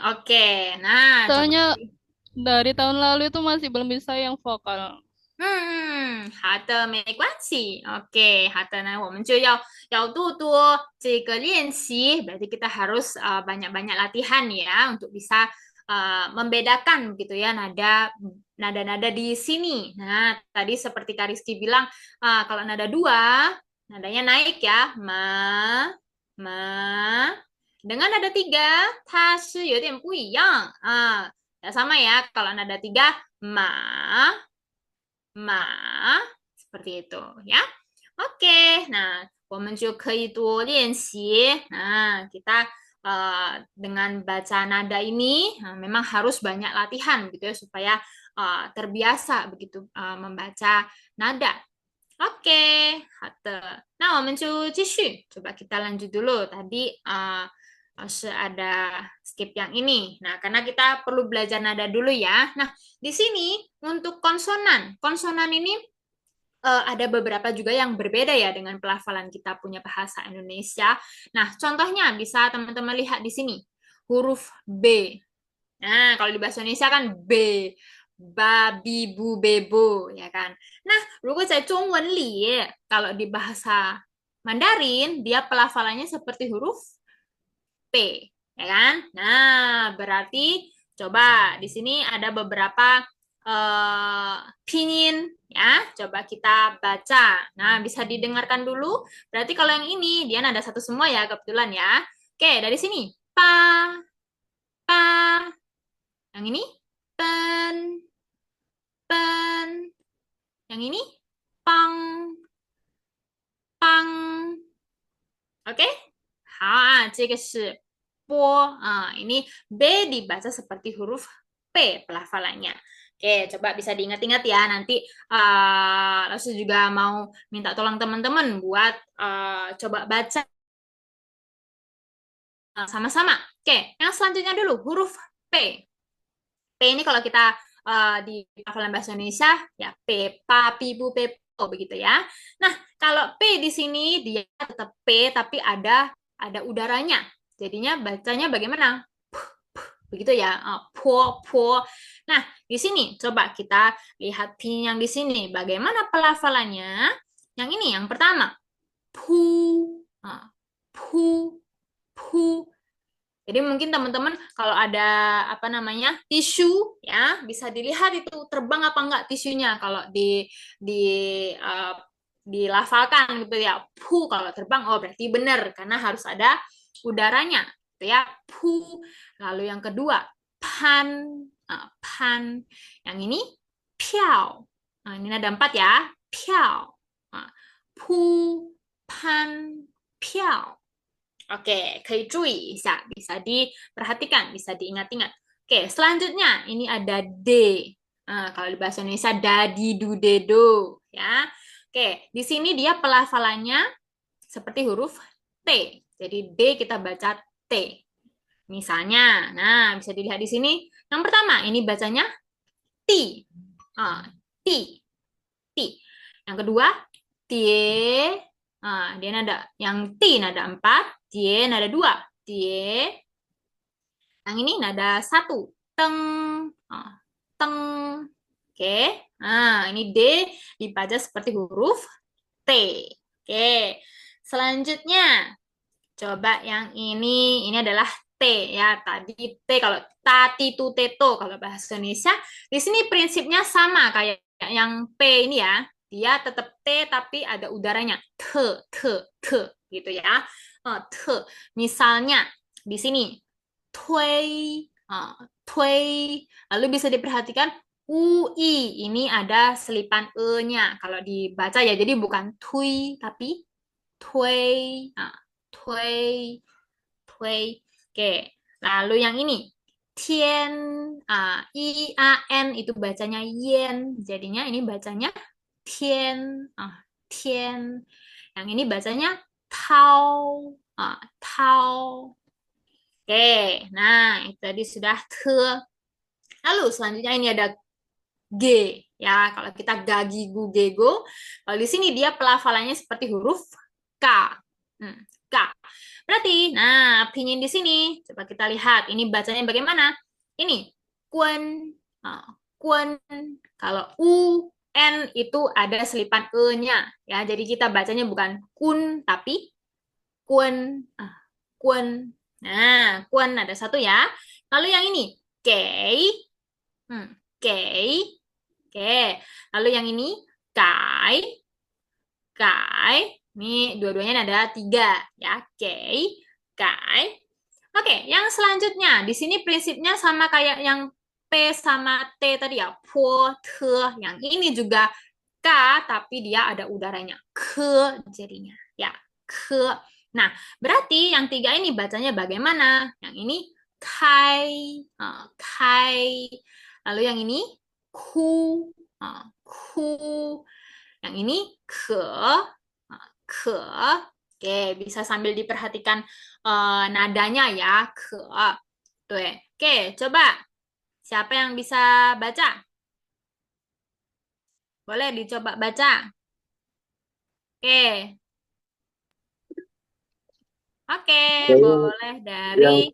Oke. Nah, coba. Soalnya dari tahun lalu itu masih belum bisa yang vokal. 好的，没关系。OK，好的呢，我们就要多多这个练习，berarti kita harus banyak-banyak latihan ya untuk bisa membedakan gitu ya nada-nada di sini. Nah, tadi seperti Kak Rizky bilang, kalau nada 2, nadanya naik ya, ma. Dengan nada 3, 它是有点不一样ya sama ya. Kalau nada 3, ma. Seperti itu ya. Oke, nah, 我们就可以多练习. Nah, kita dengan baca nada ini memang harus banyak latihan gitu ya supaya terbiasa begitu membaca nada. Oke, 好的。那我们就继续. Coba kita lanjut dulu. Tadi ada skip yang ini. Nah, karena kita perlu belajar nada dulu ya. Nah, di sini untuk konsonan. Konsonan ini ada beberapa juga yang berbeda ya dengan pelafalan kita punya bahasa Indonesia. Nah, contohnya bisa teman-teman lihat di sini. Huruf B. Nah, kalau di bahasa Indonesia kan B. Babi, bu, bebo, ya kan. Nah, 如果在中文里, kalau di bahasa Mandarin, dia pelafalannya seperti huruf P, ya kan? Nah, berarti coba di sini ada beberapa pinyin ya. Coba kita baca. Nah, bisa didengarkan dulu. Berarti kalau yang ini dia nada 1 semua ya kebetulan ya. Oke, dari sini. Pa, pa. Yang ini pen, pen. Yang ini pang, pang. Oke? 好，这个是波. Ini B dibaca seperti huruf P pelafalannya. Oke, coba bisa diingat-ingat ya. Nanti Lalu juga mau minta tolong teman-teman buat coba baca sama-sama. Oke, yang selanjutnya dulu huruf P. P ini kalau kita di pelafalan bahasa Indonesia ya P, pa, pi, bu, pepo begitu ya. Nah, kalau P di sini dia tetap P tapi ada udaranya. Jadinya bacanya bagaimana? Begitu ya. Po, po. Nah, di sini coba kita lihat pinyin yang di sini. Bagaimana pelafalannya? Yang ini, yang pertama. Pu. Pu. Pu. Jadi mungkin teman-teman kalau ada apa namanya tisu ya bisa dilihat itu terbang apa enggak tisunya kalau di uh, dilafalkan gitu ya. Pu kalau terbang oh berarti benar karena harus ada udaranya gitu ya. Pu. Lalu yang kedua pan pan. Yang ini piao. Nah, ini ada 4 ya. Piao. Pu pan piao. Oke, 可以注意一下, bisa diperhatikan, bisa diingat-ingat. Oke, selanjutnya ini ada D. Nah, kalau di bahasa Indonesia dadi du de do, ya. Oke, di sini dia pelafalannya seperti huruf T. Jadi D kita baca T. Misalnya, nah bisa dilihat di sini. Yang pertama, ini bacanya T. T. T. Yang kedua, tie. Dia nada yang T nada 4, tie nada 2. Tie. Yang ini nada 1. Teng. Teng. Oke. Nah, ini D dibaca seperti huruf T. Oke. Selanjutnya, coba yang ini adalah T ya. Tadi T kalau tati tu teto kalau bahasa Indonesia. Di sini prinsipnya sama kayak yang P ini ya. Dia tetap T tapi ada udaranya. Te gitu ya. Te. Misalnya di sini tui, tui. Lalu bisa diperhatikan UI ini ada selipan e-nya kalau dibaca ya. Jadi bukan tui tapi tui. Tui. Tui. Oke. Lalu yang ini Tian, I-A-N itu bacanya yen. Jadinya ini bacanya Tian, Tian. Yang ini bacanya Tao, Tao. Oke, nah itu tadi sudah ke. Lalu selanjutnya ini ada G, ya. Kalau kita gagi gu gego, kalau di sini dia pelafalannya seperti huruf K. K. Berarti, nah, pinyin di sini. Coba kita lihat. Ini bacanya bagaimana? Ini, kun. Kun. Kalau U, N itu ada selipan E-nya. Ya, jadi kita bacanya bukan kun, tapi kun. Kun. Nah, kun ada 1 ya. Lalu yang ini, kei. Kei. Oke. Lalu yang ini, kai. Kai. Ini dua-duanya ada 3 ya. Kei, kai. Oke, yang selanjutnya di sini prinsipnya sama kayak yang P sama T tadi ya. Po, te. Yang ini juga K tapi dia ada udaranya. Ke jadinya. Ya, ke. Nah, berarti yang 3 ini bacanya bagaimana? Yang ini kai, kai. Lalu yang ini ku, ku. Yang ini ke, ke. Oke, bisa sambil diperhatikan nadanya ya, ke. Tuh. Oke, coba. Siapa yang bisa baca? Boleh dicoba baca. Oke. Oke, boleh dari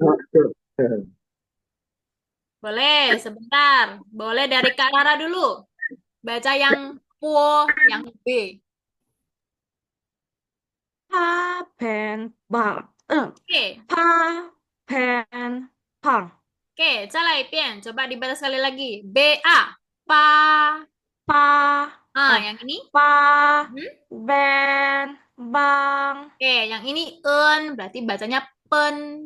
boleh sebentar. Boleh dari Kak Rara dulu. Baca yang po, yang B. Pa pen bang. Oke. Pa pen pang. Oke, salah Pian. Coba dibaca sekali lagi. B A. Pa. Pa. Yang ini? Pa. Hmm? Ben. Bang. Oke, yang ini en, berarti bacanya pen.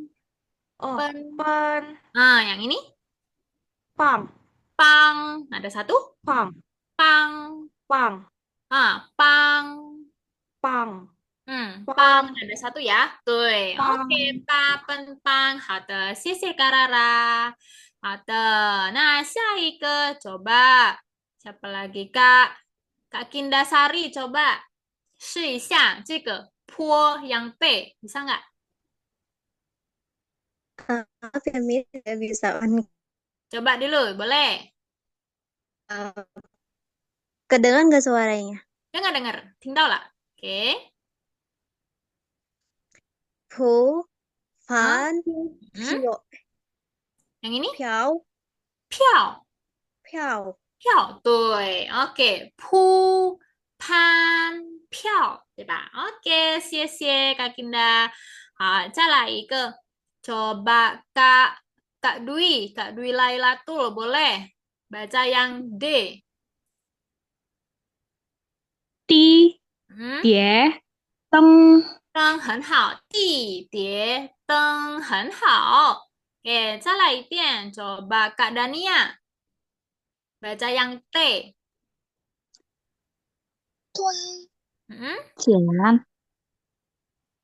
Oh, Pen. pen. Yang ini? Pang. Pang. Ada 1? Pang. Pang. Pang. Pang. Pang. Pang. Pang. Ada 1 ya. Tuh. Pang. Oke, pa, pen, pang. 好的，谢谢 Karara. 好的，那下一个 coba. Siapa lagi, Kak? Kak Kindasari, coba. 试一下这个坡 yang P. Bisa nggak? Maaf ya, Mi, tidak bisa. Coba dulu, boleh? Kedengan nggak suaranya? Dengar. Tinggal lah. Oke. Pu, Fan, Hmm? Pio, Yang ini? Piao, Piao. Piao. 票，对，OK，扑攀票，对吧？OK，谢谢Kak Kinda。好，再来一个，coba Kak Dwi Lailatul boleh baca yang D。滴 Hmm? 叠灯灯很好，地碟灯很好。Oke，再来一遍，coba Kak Dania baca yang T。Hmm? 剪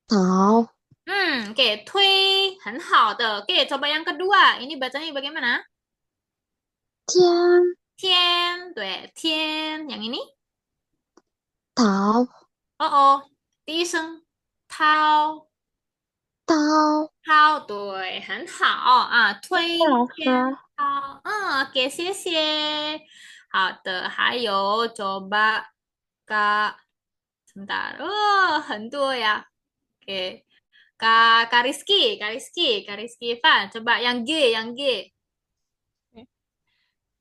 刀 Oke, 推很好的。Oke, coba yang kedua. Ini bacanya bagaimana? 天 Tian, 对，天。Yang ini? 桃 Oh, oh. 第一声，涛，刀涛，对，很好啊。推大天河涛。OK，谢谢。好的，还有 coba Kak, sebentar. Oh, 很多呀。Oke. Kak Rizky Ivan, coba yang G.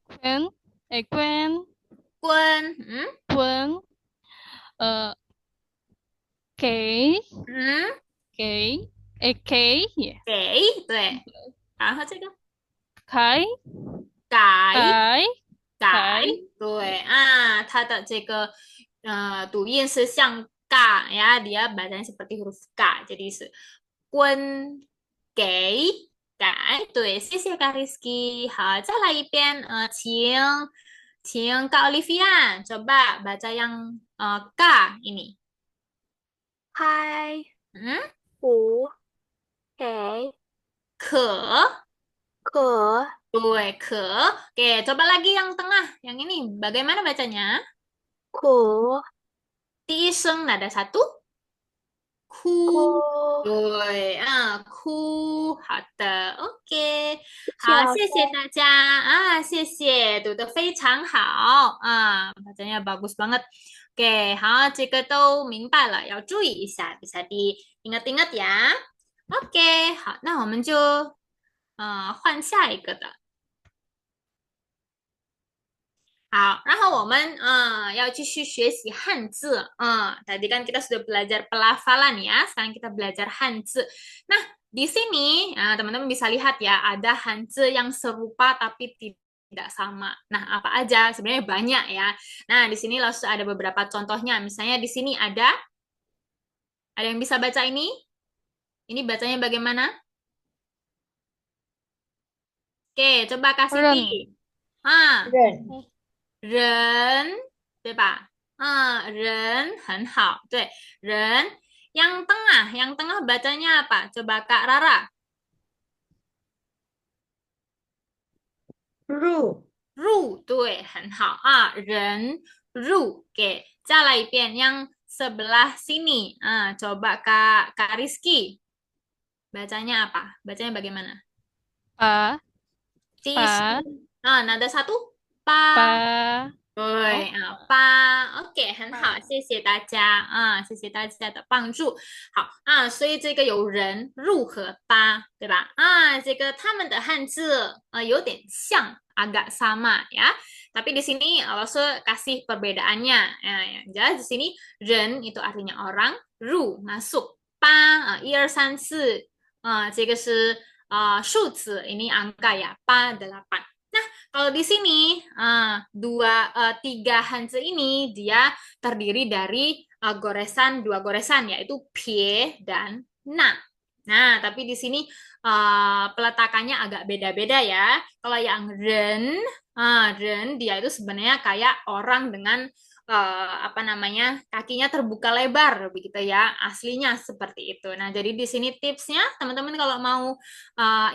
Gwen, Gwen, Quân, Gwen, 给 嗯，给给也给，对，然后这个开改，改改，改对啊，它的这个读音是像嘎呀，dia bacanya seperti huruf K，jadi 是 quân 给改，对，谢谢 Kak Rizky。好，再来一遍，请Kak Olivia coba baca yang K ini。开嗯，五给可。可 对，可. Oke, coba lagi yang tengah. Yang ini bagaimana bacanya? 可 第一声 nada satu. 哭。哭对，哭。好的，OK。谢好，老师谢谢大家啊，谢谢，读得非常好啊，bacanya bagus banget. Oke，好，这个都明白了，要注意一下，bisa diingat-ingat ya. Oke，好，那我们就换下一个的。好，然后我们要继续学习汉字. Tadi kan kita sudah belajar pelafalan ya, sekarang kita belajar Hanzi. Nah, di sini teman-teman bisa lihat ya, ada Hanzi yang serupa tapi tidak sama. Nah, apa aja? Sebenarnya banyak ya. Nah, di sini langsung ada beberapa contohnya. Misalnya di sini ada yang bisa baca ini? Ini bacanya bagaimana? Oke, coba Kak 认 Siti. Ah, 忍人，对吧？人很好，对，人. Yang tengah bacanya apa? Coba Kak Rara. 入入，对，很好啊，人入. Oke, 再来一遍 yang sebelah sini. Coba Kak Rizky. Bacanya apa? Bacanya bagaimana? 把 Di 把 nada satu, pa. 把对八 OK， 很好，谢谢大家谢谢大家的帮助。好所以这个有人入和八，对吧？这个他们的汉字有点像agak sama ya. Tapi di sini Laosu kasih perbedaannya. Yang jelas di sini ren itu artinya orang, ru masuk, pa 一二三四这个是数字 ini angka ya, 8 8. Kalau di sini tiga Hanzi ini dia terdiri dari dua goresan yaitu pie dan na. Nah, tapi di sini peletakannya agak beda-beda ya. Kalau yang ren dia itu sebenarnya kayak orang dengan kakinya terbuka lebar begitu ya, aslinya seperti itu. Nah, jadi di sini tipsnya teman-teman kalau mau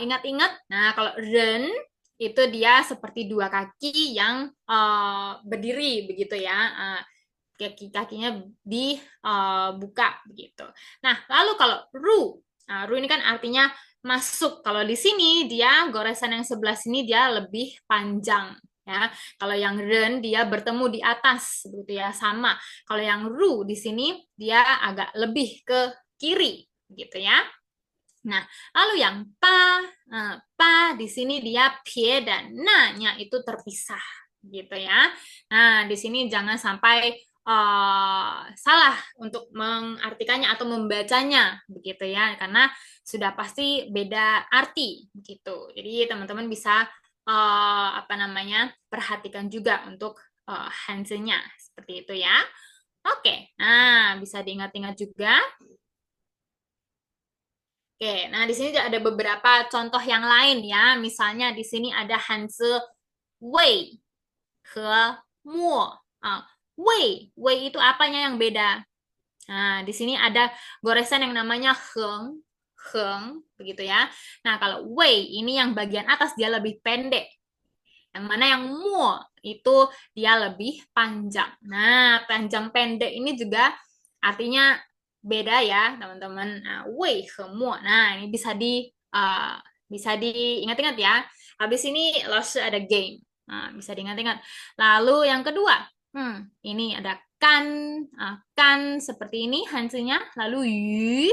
ingat-ingat, nah kalau ren itu dia seperti dua kaki yang berdiri begitu ya, kakinya dibuka begitu. Nah, lalu kalau ru ini kan artinya masuk. Kalau di sini dia goresan yang sebelah sini dia lebih panjang ya. Kalau yang ren dia bertemu di atas begitu ya, sama. Kalau yang ru di sini dia agak lebih ke kiri gitu ya. Nah, lalu yang pa, pa di sini dia pie dan na-nya itu terpisah, gitu ya. Nah, di sini jangan sampai salah untuk mengartikannya atau membacanya, begitu ya, karena sudah pasti beda arti, gitu. Jadi teman-teman bisa apa namanya perhatikan juga untuk hanzi-nya, seperti itu ya. Oke, nah bisa diingat-ingat juga. Oke, nah di sini ada beberapa contoh yang lain ya. Misalnya di sini ada Hanzi Wei ke Mo. Wei itu apanya yang beda? Nah, di sini ada goresan yang namanya heng, heng, begitu ya. Nah, kalau Wei ini yang bagian atas dia lebih pendek. Yang mana yang Mo itu dia lebih panjang. Nah, panjang pendek ini juga artinya beda ya, teman-teman. Nah, wei he mo. Nah, ini bisa diingat-ingat ya. Habis ini loss ada game. Nah, bisa diingat-ingat. Lalu yang kedua, ini ada kan, kan seperti ini hansinya. Lalu yu,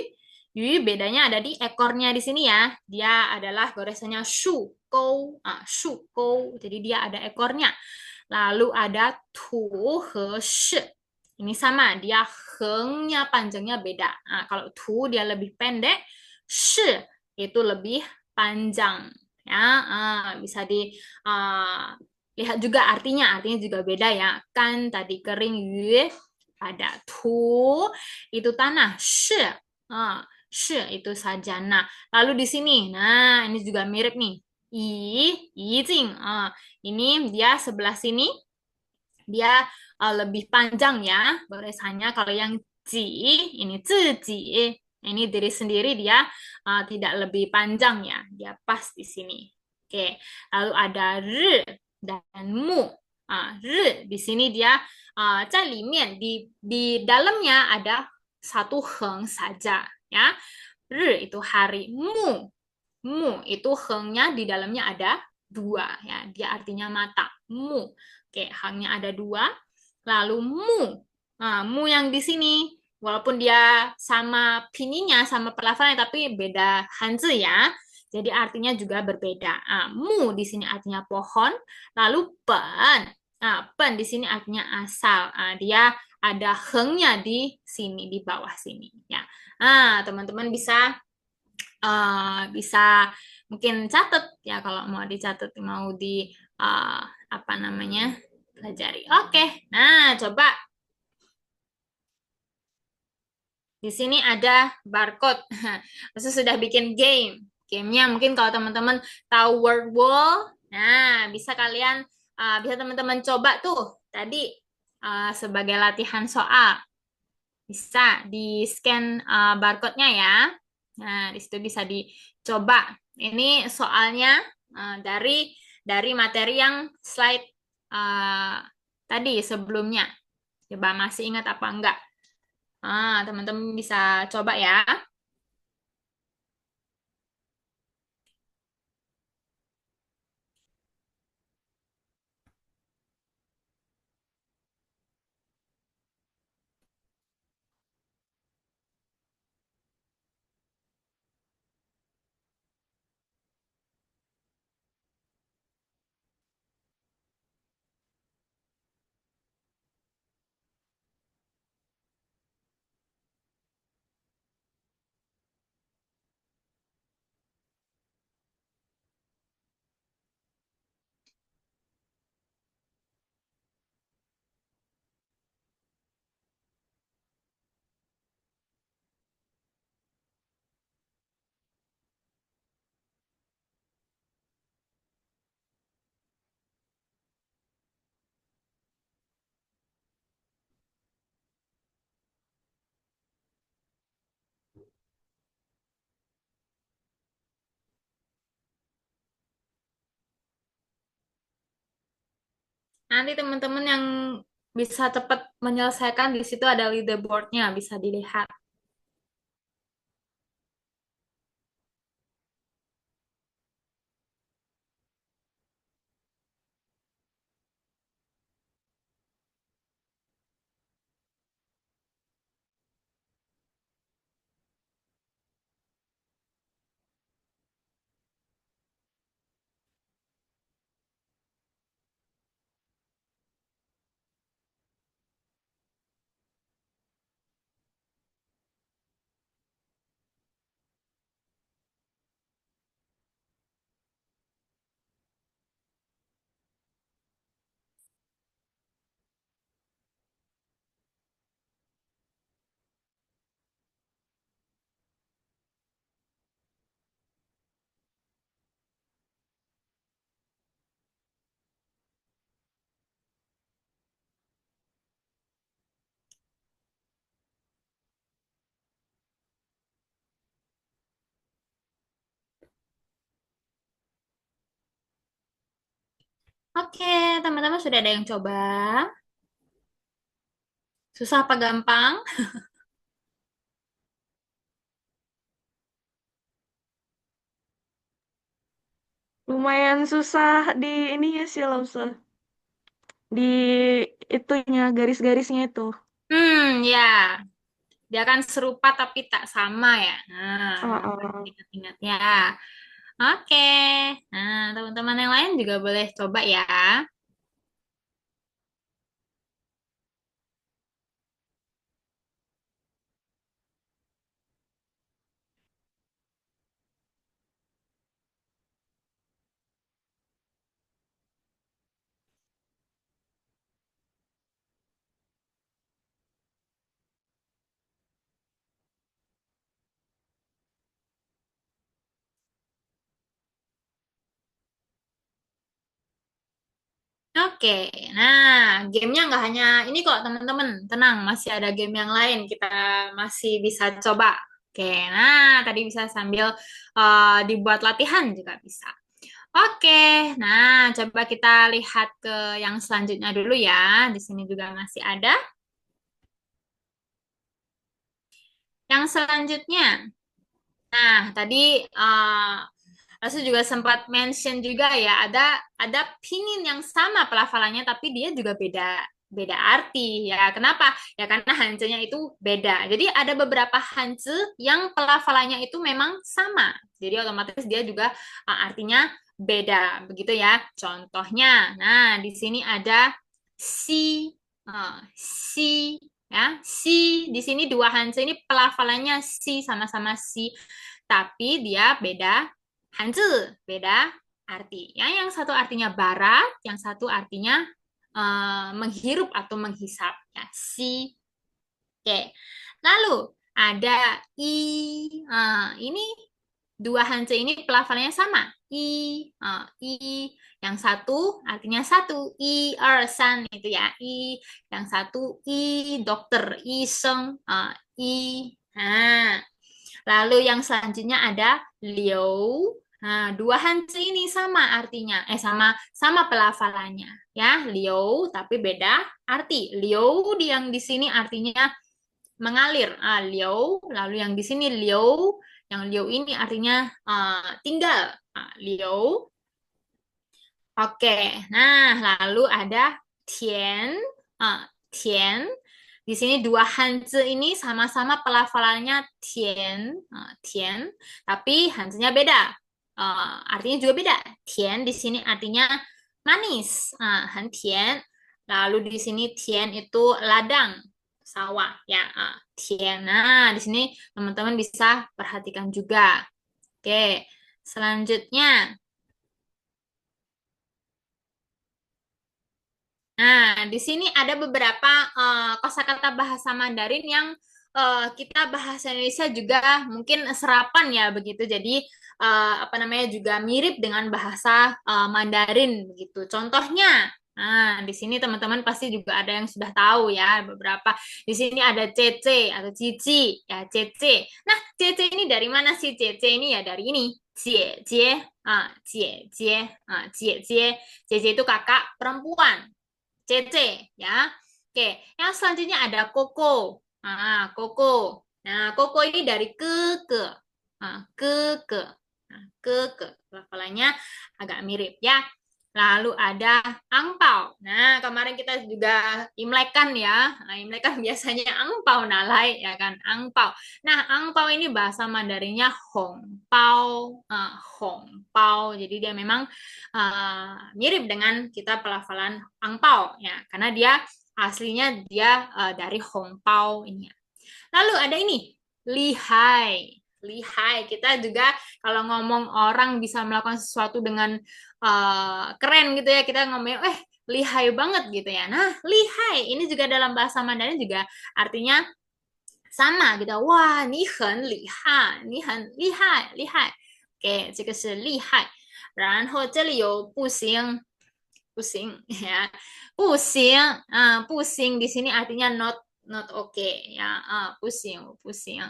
yu bedanya ada di ekornya di sini ya. Dia adalah goresannya shu kou, shu kou. Jadi dia ada ekornya. Lalu ada tu he shi. Ini sama, dia hengnya panjangnya beda. Nah, kalau tu dia lebih pendek, shi itu lebih panjang. Ya, bisa di lihat juga artinya juga beda ya. Kan tadi kering yu, ada tu itu tanah, shi, shi itu sajana. Lalu di sini, nah ini juga mirip nih. Yijing. Ini dia sebelah sini dia lebih panjang ya barisannya. Kalau yang ji ini ziji, ini diri sendiri dia tidak lebih panjang ya, dia pas di sini. Oke, lalu ada ri dan mu. Ri di sini dia di dalamnya ada satu heng saja ya. Ri itu hari, mu itu hengnya di dalamnya ada dua ya, dia artinya mata. Mu. Oke, hangnya ada dua. Lalu mu. Nah, mu yang di sini, walaupun dia sama pininya, sama pelafalannya, tapi beda hanzi ya. Jadi artinya juga berbeda. Mu di sini artinya pohon. Lalu pen. Pen di sini artinya asal. Dia ada hengnya di sini, di bawah sini. Ya. Teman-teman bisa mungkin catat ya kalau mau dicatat, mau di apa namanya pelajari. Oke, nah coba di sini ada barcode. Maksudnya sudah bikin game. Gamenya mungkin kalau teman-teman tahu word wall, nah bisa teman-teman coba tuh tadi sebagai latihan soal. Bisa di scan barcode-nya ya. Nah, di situ bisa dicoba. Ini soalnya dari materi yang slide tadi sebelumnya. Coba masih ingat apa enggak? Teman-teman bisa coba ya. Nanti teman-teman yang bisa cepat menyelesaikan di situ ada leaderboard-nya, bisa dilihat. Oke, teman-teman sudah ada yang coba? Susah apa gampang? Lumayan susah di ini ya sih, Lausa. Di itunya, garis-garisnya itu. Ya. Dia kan serupa tapi tak sama ya. Nah, Heeh. ingat-ingat ya. Oke. Nah, teman-teman yang lain juga boleh coba ya. Oke, nah gamenya nggak hanya ini kok teman-teman, tenang, masih ada game yang lain kita masih bisa coba. Oke, nah tadi bisa sambil dibuat latihan juga bisa. Oke, nah coba kita lihat ke yang selanjutnya dulu ya. Di sini juga masih ada. Yang selanjutnya, nah tadi Rasul juga sempat mention juga ya, ada pinin yang sama pelafalannya tapi dia juga beda beda arti ya. Kenapa? Ya karena hancenya itu beda. Jadi ada beberapa hance yang pelafalannya itu memang sama. Jadi otomatis dia juga artinya beda begitu ya. Contohnya, nah di sini ada si ya. Si di sini dua hance ini pelafalannya si sama-sama si tapi dia beda Hanzi, beda arti. Ya, yang satu artinya barat, yang satu artinya menghirup atau menghisap. Ya, si. Oke. Lalu ada i. Ini dua hanzi ini pelafalannya sama. I. Yang satu artinya satu. I, er, san itu ya. I. Yang satu i, dokter. I, seng. I. Nah, lalu yang selanjutnya ada liu. Nah, dua hanzi ini sama artinya, sama sama pelafalannya, ya. Liu tapi beda arti. Liu yang di sini artinya mengalir. Liu, lalu yang di sini liu, yang liu ini artinya tinggal. Liu. Oke. Nah, lalu ada tian. Tian. Di sini dua hanzi ini sama-sama pelafalannya tian, tian, tapi hanzinya beda. Artinya juga beda. Tian di sini artinya manis, han tian. Lalu di sini tian itu ladang, sawah ya. Tian. Nah, di sini teman-teman bisa perhatikan juga. Oke, selanjutnya. Nah, di sini ada beberapa kosakata bahasa Mandarin yang kita bahasa Indonesia juga mungkin serapan ya begitu. Jadi apa namanya juga mirip dengan bahasa Mandarin begitu. Contohnya, nah di sini teman-teman pasti juga ada yang sudah tahu ya beberapa. Di sini ada cece atau cici ya cece. Nah, cece ini dari mana sih cece ini ya dari ini. Cie, cie, cie, cie, cie, cie. Cece itu kakak perempuan. CC ya. Oke, yang selanjutnya ada koko. Koko. Nah, koko ini dari ke. Ke. Nah, ke. Pelafalannya agak mirip ya. Lalu ada angpau. Nah, kemarin kita juga imlekan ya. Nah, imlekan biasanya angpau nalai ya kan, angpau. Nah, angpau ini bahasa Mandarinnya hongpao, hongpao. Jadi dia memang mirip dengan kita pelafalan angpau ya, karena dia aslinya dia dari hongpao ini. Lalu ada ini, lihai. Lihai, kita juga kalau ngomong orang bisa melakukan sesuatu dengan keren gitu ya, kita ngomongin, lihai banget gitu ya. Nah, lihai ini juga dalam bahasa Mandarin juga artinya sama gitu. Wah, 你很厉害，你很厉害，厉害。Oke, 这个是厉害。然后这里有不行，不行ya，不行不行di sini artinya not okay ya，不行不行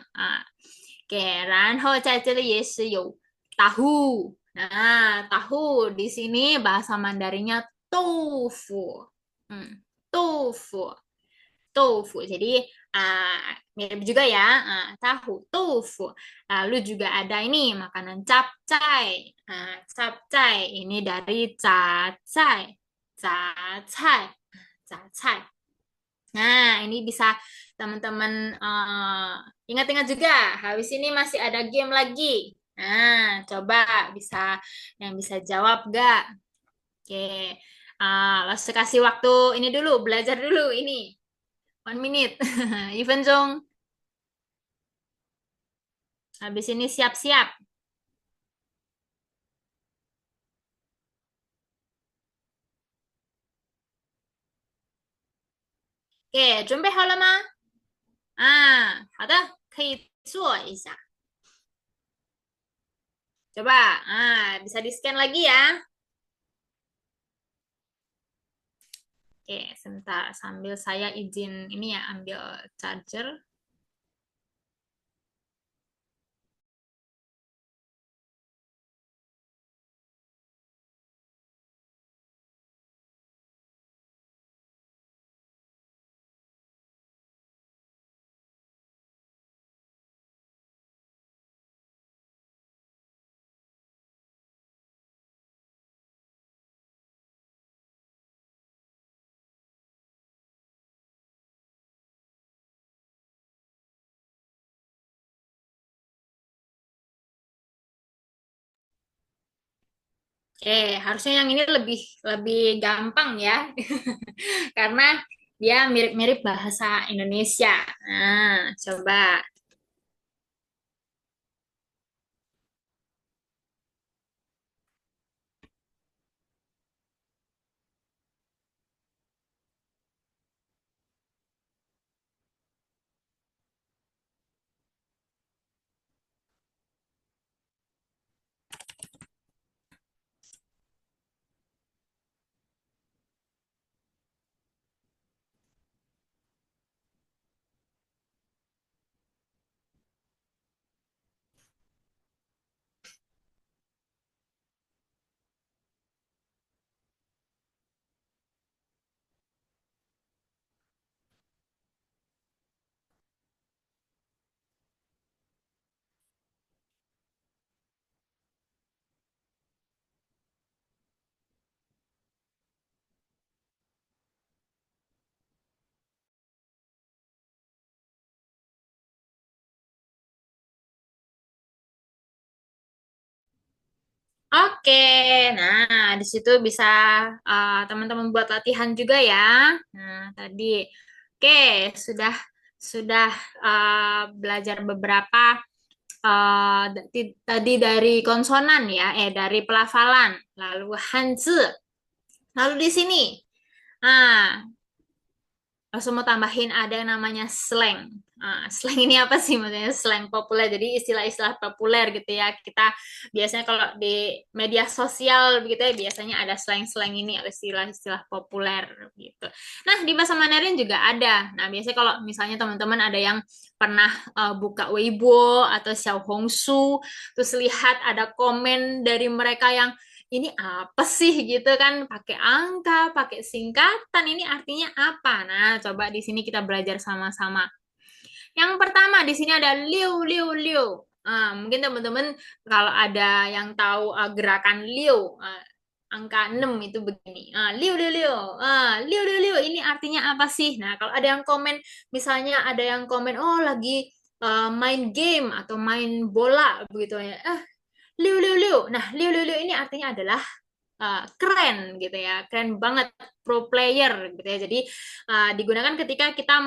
oke，然后在这里也是有 tahu。Nah, tahu di sini bahasa Mandarinnya tofu. Tofu. Tofu. Jadi mirip juga ya, tahu, tofu. Lalu juga ada ini makanan capcay. Capcay ini dari capcay. Capcay. Capcay. Nah, ini bisa teman-teman ingat-ingat juga. Habis ini masih ada game lagi. Nah, coba yang bisa jawab gak? Oke. Langsung kasih waktu ini dulu, belajar dulu ini. 1 minute. 1分钟. Habis ini siap-siap. Oke, 准备好了吗？好的，可以做一下。Coba, bisa di-scan lagi ya. Oke, sebentar sambil saya izin ini ya, ambil charger. Harusnya yang ini lebih lebih gampang ya. Karena dia mirip-mirip bahasa Indonesia. Nah, coba. Oke, nah di situ bisa teman-teman buat latihan juga ya. Nah tadi, oke sudah belajar beberapa tadi dari konsonan ya, dari pelafalan, lalu hanzi, lalu di sini, ah langsung mau tambahin ada yang namanya slang. Slang ini apa sih maksudnya? Slang populer. Jadi istilah-istilah populer gitu ya. Kita biasanya kalau di media sosial begitu ya biasanya ada slang-slang ini atau istilah-istilah populer gitu. Nah, di bahasa Mandarin juga ada. Nah, biasanya kalau misalnya teman-teman ada yang pernah buka Weibo atau Xiaohongshu terus lihat ada komen dari mereka yang ini apa sih gitu kan pakai angka, pakai singkatan ini artinya apa? Nah, coba di sini kita belajar sama-sama. Yang pertama di sini ada liu liu liu. Mungkin teman-teman kalau ada yang tahu gerakan liu angka 6 itu begini. Liu liu liu. Liu liu liu ini artinya apa sih? Nah, kalau ada yang komen misalnya ada yang komen oh lagi main game atau main bola begitu ya. Liu liu liu. Nah, liu liu liu ini artinya adalah keren gitu ya, keren banget, pro player gitu ya. Jadi digunakan ketika kita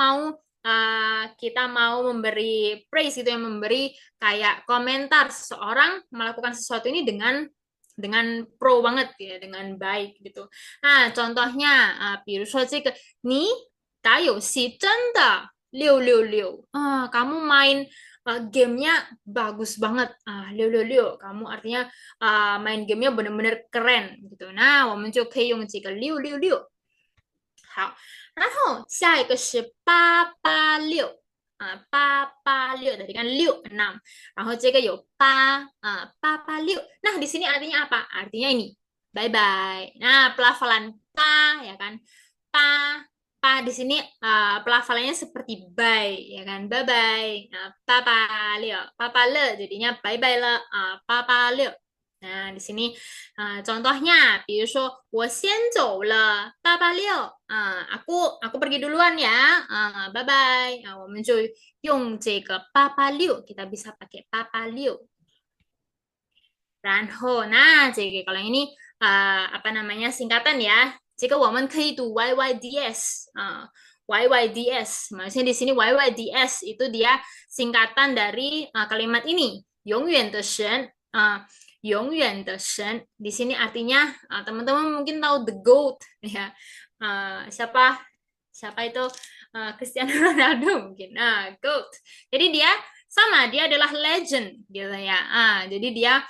mau memberi praise gitu ya, memberi kayak komentar seseorang melakukan sesuatu ini dengan pro banget ya, dengan baik gitu. Nah, contohnya 比如说这个你打游戏真的666 kamu main gamenya bagus banget. Liu liu liu, kamu artinya main gamenya benar-benar keren gitu. Nah, 我们就可以用这个666。好，然后下一个是886。886 tadi kan 6,然后这个有886. Nah, di sini artinya apa? Artinya ini bye bye. Nah, pelafalan pa, ya kan? Pa, pa di sini pelafalannya seperti bye, ya kan? Bye bye. Nah, papa le jadinya bye bye le, papa le. Nah, di sini contohnya, 比如说我先走了，886，aku pergi duluan ya, bye bye. 我们就用这个886，kita bisa pakai 886。然后 nah, kalau ini apa namanya singkatan ya. Jika 我们可以读 YYDS, YYDS, maksudnya di sini YYDS itu dia singkatan dari kalimat ini, 永远的神, 永远的神. Di sini artinya teman-teman mungkin tahu the GOAT ya. Siapa itu Cristiano Ronaldo mungkin. GOAT. Jadi dia sama, dia adalah legend gitu ya. Jadi dia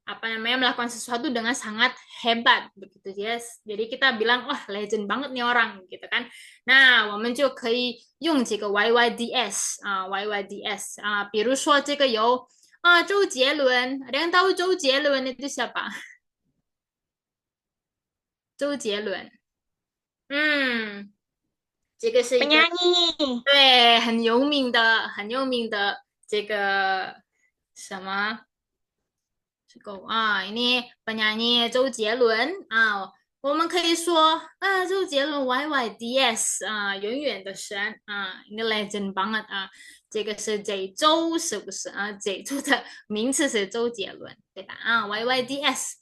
apa namanya melakukan sesuatu dengan sangat hebat begitu ya. Jadi kita bilang wah legend banget nih orang gitu kan. Nah, 我们就可以用这个 YYDS YYDS 比如说这个有周杰伦, ada yang tahu 周杰伦 itu siapa? 周杰伦. 这个是一个 Penyanyi. 对很有名的这个什么ini penyanyi 周杰伦我们可以说周杰伦 YYDS 永远的神ini legend banget 这个是这周是不是这周的名字是周杰伦对吧YYDS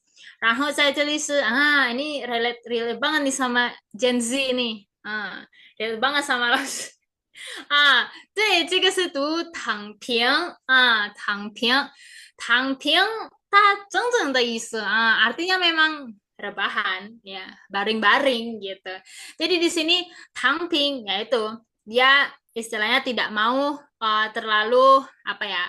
然后在这里是ini relate banget nih sama Gen Z nih relate banget sama los 对这个是读躺平躺平它真正的意思artinya memang rebahan ya, baring-baring gitu. Jadi di sini tangping yaitu dia istilahnya tidak mau terlalu apa ya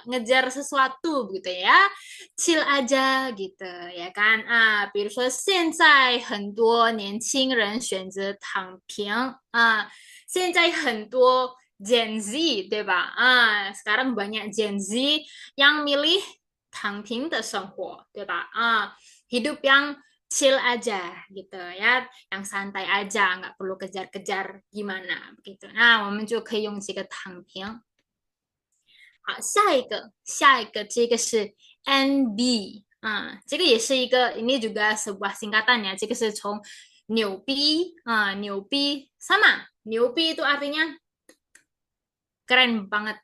ngejar sesuatu gitu ya, chill aja gitu ya kan 比如说现在很多年轻人选择躺平现在很多 Gen Z 对吧sekarang banyak Gen Z yang milih 躺平的生活对吧hidup yang chill aja gitu ya, yang santai aja, nggak perlu kejar-kejar gimana begitu. Nah, 我们就可以用这个躺平。好，下一个这个是 NB 这个也是一个 ini juga sebuah singkatan ya. 这个是从牛逼牛逼 sama 牛逼 itu artinya keren banget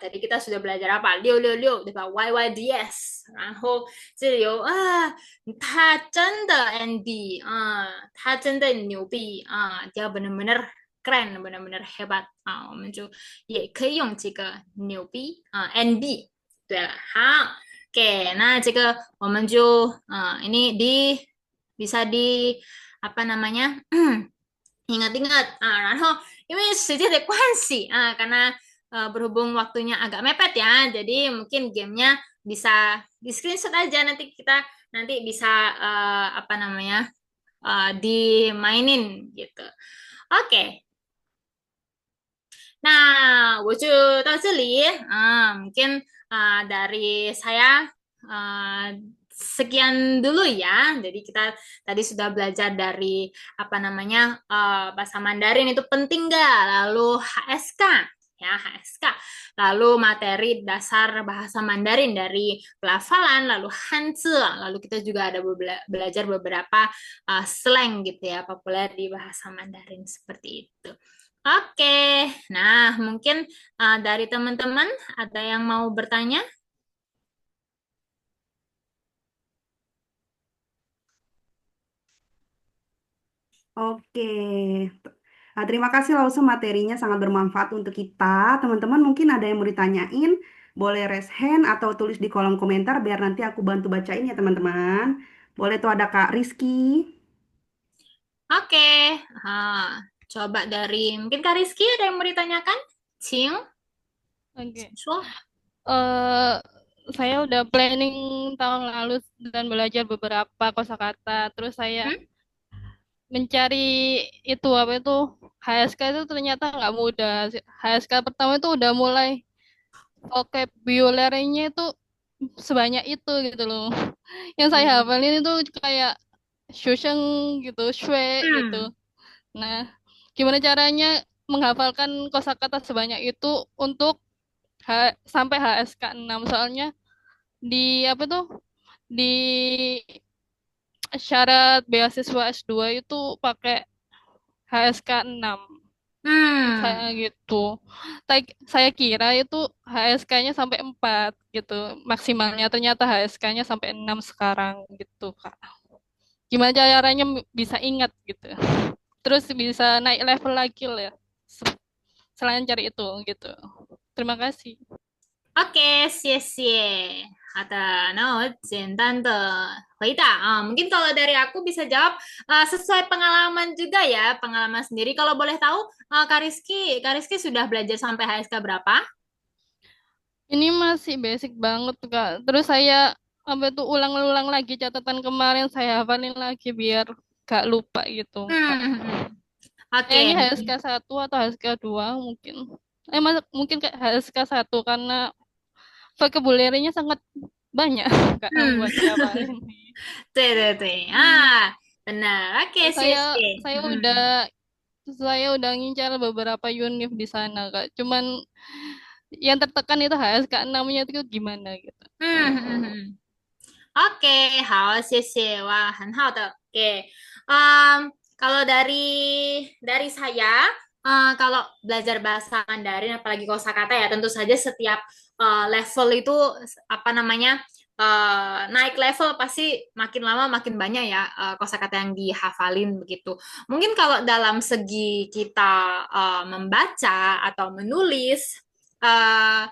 tadi kita sudah belajar apa 666对吧 YYDS 然后这里有他真的 NB 他真的牛逼dia benar-benar keren benar-benar hebat 我们就也可以用这个牛逼NB 对了好 oke nah 这个我们就ini bisa di apa namanya ingat-ingat 然后因为时间的关系karena berhubung waktunya agak mepet ya, jadi mungkin gamenya bisa di screenshot aja nanti kita bisa apa namanya dimainin gitu. Oke. Nah, 我就到这里mungkin dari saya sekian dulu ya. Jadi kita tadi sudah belajar dari apa namanya bahasa Mandarin itu penting nggak, lalu HSK ya HSK, lalu materi dasar bahasa Mandarin dari pelafalan, lalu Hanzi, lalu kita juga ada belajar beberapa slang gitu ya populer di bahasa Mandarin seperti itu. Oke, nah mungkin dari teman-teman ada yang mau bertanya? Oke. Terima kasih Lause, materinya sangat bermanfaat untuk kita. Teman-teman mungkin ada yang mau ditanyain, boleh raise hand atau tulis di kolom komentar biar nanti aku bantu bacain ya teman-teman. Boleh tuh ada Kak Rizky. Oke, coba dari mungkin Kak Rizky ada yang mau ditanyakan? Cing? Oke. So? Saya udah planning tahun lalu dan belajar beberapa kosakata. Terus saya mencari itu apa itu HSK itu ternyata nggak mudah. HSK pertama itu udah mulai vocabulary-nya itu sebanyak itu gitu loh. Yang saya hafalin itu kayak Shusheng gitu, shue gitu. Hmm. Nah, gimana caranya menghafalkan kosakata sebanyak itu untuk sampai HSK 6? Soalnya di apa tuh? Di syarat beasiswa S2 itu pakai HSK 6. Saya Hmm. gitu. Saya kira itu HSK-nya sampai 4 gitu. Maksimalnya ternyata HSK-nya sampai 6 sekarang gitu, Kak. Gimana caranya bisa ingat gitu. Terus bisa naik level lagi lah ya. Selain cari itu gitu. Terima kasih. Oke, 谢谢。好的，那我简单的回答啊，mungkin kalau dari aku bisa jawab sesuai pengalaman juga ya, pengalaman sendiri. Kalau boleh tahu, Kak Rizky sudah belajar sampai HSK berapa? Ini masih basic banget, Kak. Terus saya apa tuh ulang-ulang lagi catatan kemarin, saya hafalin lagi biar gak lupa gitu, Kak. Oke, Kayaknya HSK 1 atau HSK 2 mungkin. Mungkin kayak HSK 1 karena vocabulary-nya sangat banyak, Kak, buat dihafalin. 对对对 benar. Oke, Saya 谢谢。saya udah ngincar beberapa univ di sana, Kak. Cuman yang tertekan itu HSK 6-nya itu gimana gitu. ，OK，好，谢谢，哇，很好的，Oke，kalau dari saya, kalau belajar bahasa Mandarin, apalagi kosakata ya, tentu saja setiap level itu apa namanya naik level pasti makin lama makin banyak ya kosakata yang dihafalin begitu. Mungkin kalau dalam segi kita membaca atau menulis. eh,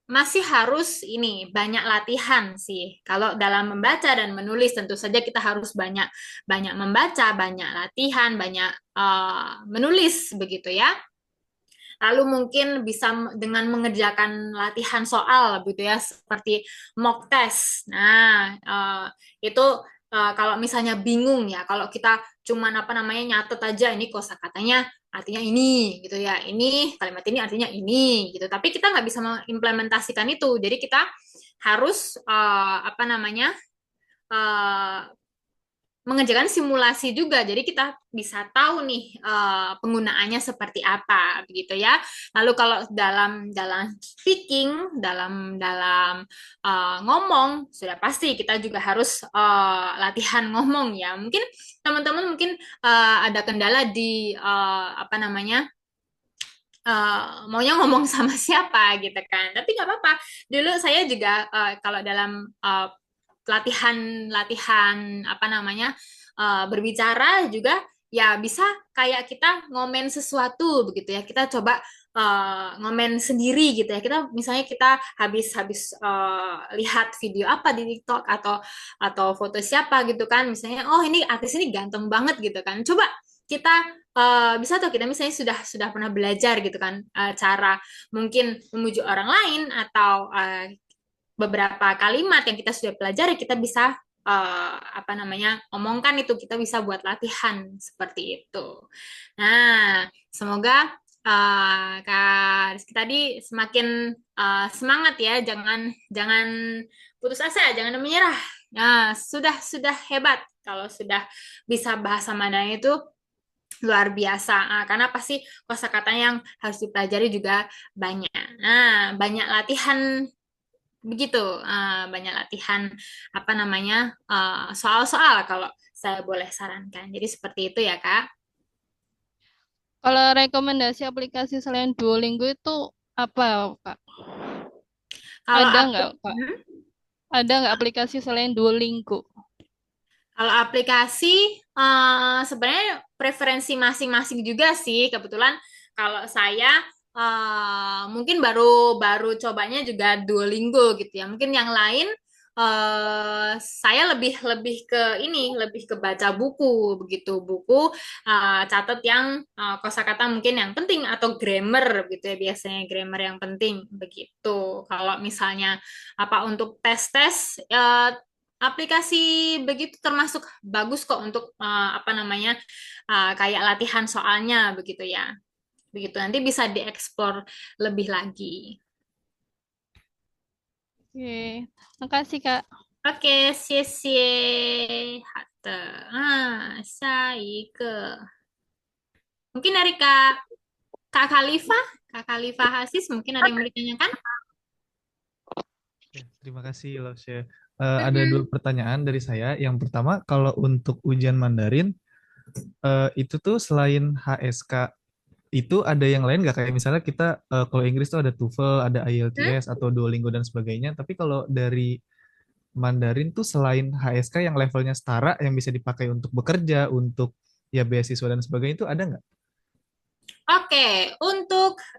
Masih harus ini banyak latihan sih. Kalau dalam membaca dan menulis tentu saja kita harus banyak banyak membaca, banyak latihan, banyak menulis begitu ya. Lalu mungkin bisa dengan mengerjakan latihan soal gitu ya, seperti mock test. Nah, itu kalau misalnya bingung ya, kalau kita cuman apa namanya nyatet aja ini kosakatanya artinya ini gitu ya, ini kalimat ini artinya ini gitu. Tapi kita nggak bisa mengimplementasikan itu. Jadi kita harus apa namanya eh, mengerjakan simulasi juga. Jadi kita bisa tahu nih penggunaannya seperti apa begitu ya. Lalu kalau dalam dalam speaking, dalam dalam ngomong sudah pasti kita juga harus latihan ngomong ya. Mungkin teman-teman mungkin ada kendala di apa namanya maunya ngomong sama siapa gitu kan. Tapi nggak apa-apa. Dulu saya juga kalau dalam latihan apa namanya berbicara juga ya bisa kayak kita ngomen sesuatu begitu ya. Kita coba ngomen sendiri gitu ya. Kita misalnya kita habis lihat video apa di TikTok atau foto siapa gitu kan. Misalnya oh ini artis ini ganteng banget gitu kan. Coba kita bisa tuh kita misalnya sudah pernah belajar gitu kan cara mungkin memuji orang lain atau beberapa kalimat yang kita sudah pelajari kita bisa apa namanya omongkan itu kita bisa buat latihan seperti itu. Nah, semoga Kak Rizky tadi semakin semangat ya, jangan jangan putus asa, jangan menyerah. Nah, sudah hebat kalau sudah bisa bahasa Mandarin itu luar biasa karena pasti kosakata yang harus dipelajari juga banyak. Nah, banyak latihan begitu, banyak latihan apa namanya soal-soal kalau saya boleh sarankan. Jadi seperti itu ya Kak. Kalau rekomendasi aplikasi selain Duolingo itu apa, Kak? Kalau Ada aku, nggak, Kak? Ada nggak aplikasi selain Duolingo? Kalau aplikasi sebenarnya preferensi masing-masing juga sih. Kebetulan kalau saya mungkin baru baru cobanya juga Duolingo gitu ya. Mungkin yang lain saya lebih lebih ke ini, lebih ke baca buku begitu. Buku catat yang kosakata mungkin yang penting atau grammar gitu ya. Biasanya grammar yang penting begitu. Kalau misalnya apa untuk tes-tes aplikasi begitu termasuk bagus kok untuk apa namanya kayak latihan soalnya begitu ya. Begitu nanti bisa dieksplor lebih lagi. Oke, makasih, Kak. Oke, 谢谢。下一个 mungkin dari Kak Khalifah, Kak Khalifah Hasis mungkin ada yang mau ditanyakan? Ya, terima kasih Losya. Ada dua pertanyaan dari saya. Yang pertama, kalau untuk ujian Mandarin, itu tuh selain HSK, itu ada yang lain nggak? Kayak misalnya kita, kalau Inggris tuh ada TOEFL, ada IELTS, atau Duolingo dan sebagainya. Tapi kalau dari Mandarin tuh selain HSK yang levelnya setara, yang bisa dipakai untuk bekerja, untuk ya beasiswa dan sebagainya, itu ada nggak? Oke,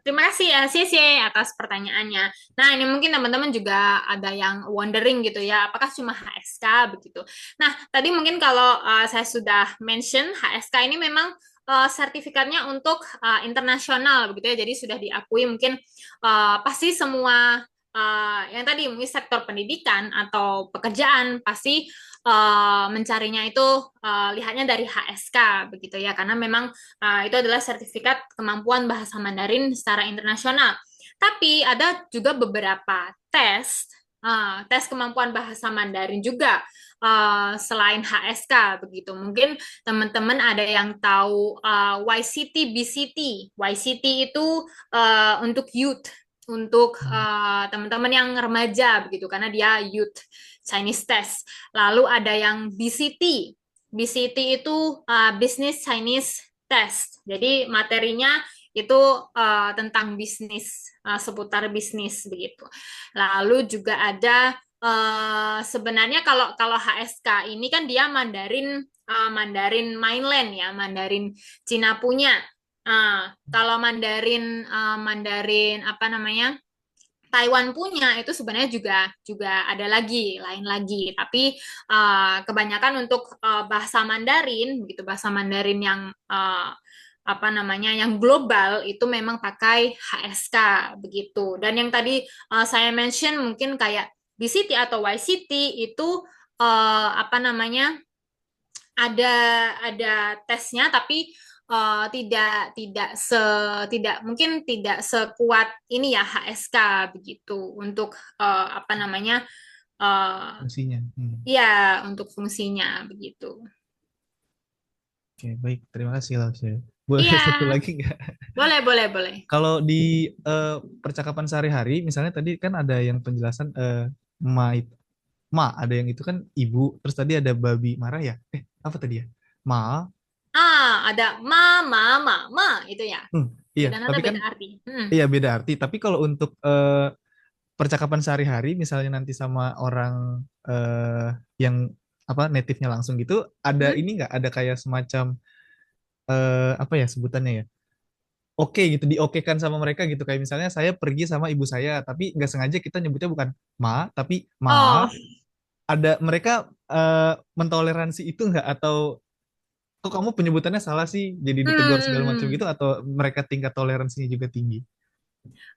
terima kasih ya Sisi atas pertanyaannya. Nah, ini mungkin teman-teman juga ada yang wondering gitu ya, apakah cuma HSK begitu. Nah, tadi mungkin kalau saya sudah mention HSK ini memang sertifikatnya untuk internasional begitu ya, jadi sudah diakui mungkin pasti semua yang tadi mungkin sektor pendidikan atau pekerjaan pasti mencarinya itu lihatnya dari HSK begitu ya, karena memang itu adalah sertifikat kemampuan bahasa Mandarin secara internasional. Tapi ada juga beberapa tes kemampuan bahasa Mandarin juga selain HSK begitu. Mungkin teman-teman ada yang tahu YCT, BCT. YCT itu untuk youth, untuk teman-teman yang remaja begitu, karena dia youth Chinese test. Lalu ada yang BCT. BCT itu Business Chinese Test. Jadi materinya itu tentang bisnis, seputar bisnis begitu. Lalu juga ada sebenarnya kalau kalau HSK ini kan dia Mandarin mainland ya, Mandarin Cina punya. Kalau Mandarin apa namanya? Taiwan punya itu sebenarnya juga ada lagi lain lagi, tapi kebanyakan untuk bahasa Mandarin begitu, bahasa Mandarin yang apa namanya yang global itu memang pakai HSK begitu. Dan yang tadi saya mention mungkin kayak BCT atau YCT itu apa namanya ada tesnya, tapi tidak mungkin tidak sekuat ini ya HSK begitu untuk apa namanya Fungsinya. ya untuk fungsinya begitu. Oke, baik. Terima kasih Losya. Boleh Iya, satu lagi nggak? boleh. Kalau di percakapan sehari-hari, misalnya tadi kan ada yang penjelasan ma, ada yang itu kan ibu, terus tadi ada babi marah ya? Apa tadi ya? Ma, ada ma itu ya. iya. Beda nada Tapi kan beda arti. iya beda arti. Tapi kalau untuk percakapan sehari-hari, misalnya nanti sama orang yang apa native-nya langsung gitu, ada ini nggak? Ada kayak semacam apa ya sebutannya ya? Oke gitu, diokekan sama mereka gitu. Kayak misalnya saya pergi sama ibu saya, tapi nggak sengaja kita nyebutnya bukan tapi ma. Oh, Ada mereka mentoleransi itu nggak? Atau kok kamu penyebutannya salah sih? Jadi ditegur segala macam gitu? Atau mereka tingkat toleransinya juga tinggi?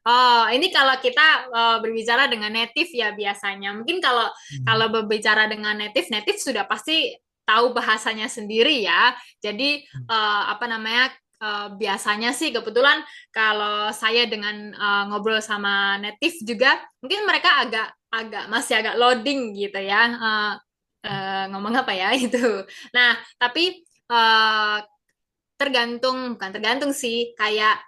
Oh, ini kalau kita berbicara dengan native ya biasanya. Mungkin kalau kalau berbicara dengan native sudah pasti tahu bahasanya sendiri ya. Jadi apa namanya? Biasanya sih kebetulan kalau saya dengan ngobrol sama native juga, mungkin mereka masih agak loading gitu ya. Ngomong apa ya itu. Nah, tapi bukan tergantung sih, kayak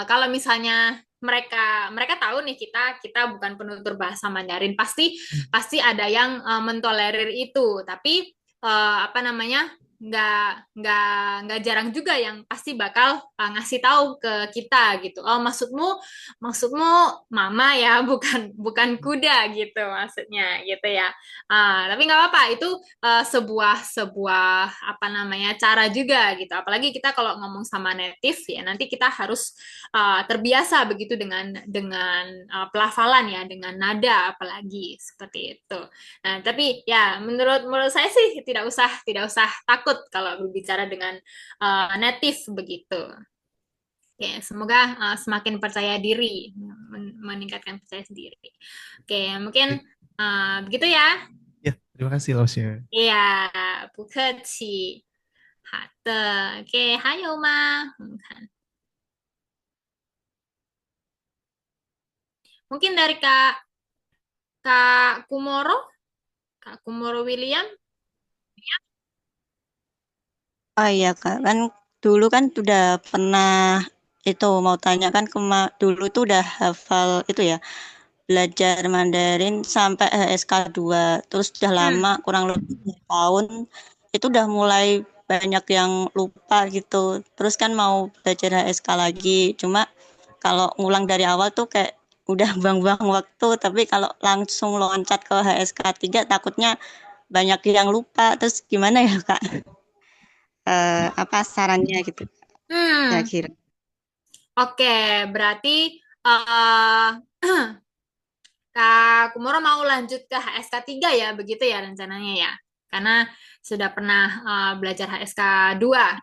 kalau misalnya mereka mereka tahu nih kita bukan penutur bahasa Mandarin, pasti pasti ada yang mentolerir itu, tapi apa namanya nggak jarang juga yang pasti bakal ngasih tahu ke kita gitu. Oh, maksudmu mama ya, bukan bukan kuda gitu maksudnya gitu ya. Tapi nggak apa-apa, itu sebuah sebuah apa namanya cara juga gitu. Apalagi kita kalau ngomong sama native ya, nanti kita harus terbiasa begitu dengan pelafalan ya, dengan nada apalagi seperti itu. Nah, tapi ya menurut menurut saya sih tidak usah takut kalau berbicara dengan native begitu. Oke, semoga semakin percaya diri, meningkatkan percaya diri. Oke, mungkin begitu ya. Ya, terima kasih Losya. 不客气。好的，OK，还有吗？我们看，mungkin dari Kak Kumoro William. Oh iya Kak, kan dulu kan udah pernah itu mau tanya kan dulu tuh udah hafal itu ya, belajar Mandarin sampai HSK 2. Terus udah Hmm. lama kurang lebih 2 tahun itu udah mulai banyak yang lupa gitu. Terus kan mau belajar HSK lagi. Cuma kalau ngulang dari awal tuh kayak udah buang-buang waktu, tapi kalau langsung loncat ke HSK 3 takutnya banyak yang lupa. Terus gimana ya Kak? Apa sarannya gitu Hmm. kira-kira? Oke, berarti eh Kak Kumoro mau lanjut ke HSK 3 ya, begitu ya rencananya ya. Karena sudah pernah belajar HSK 2.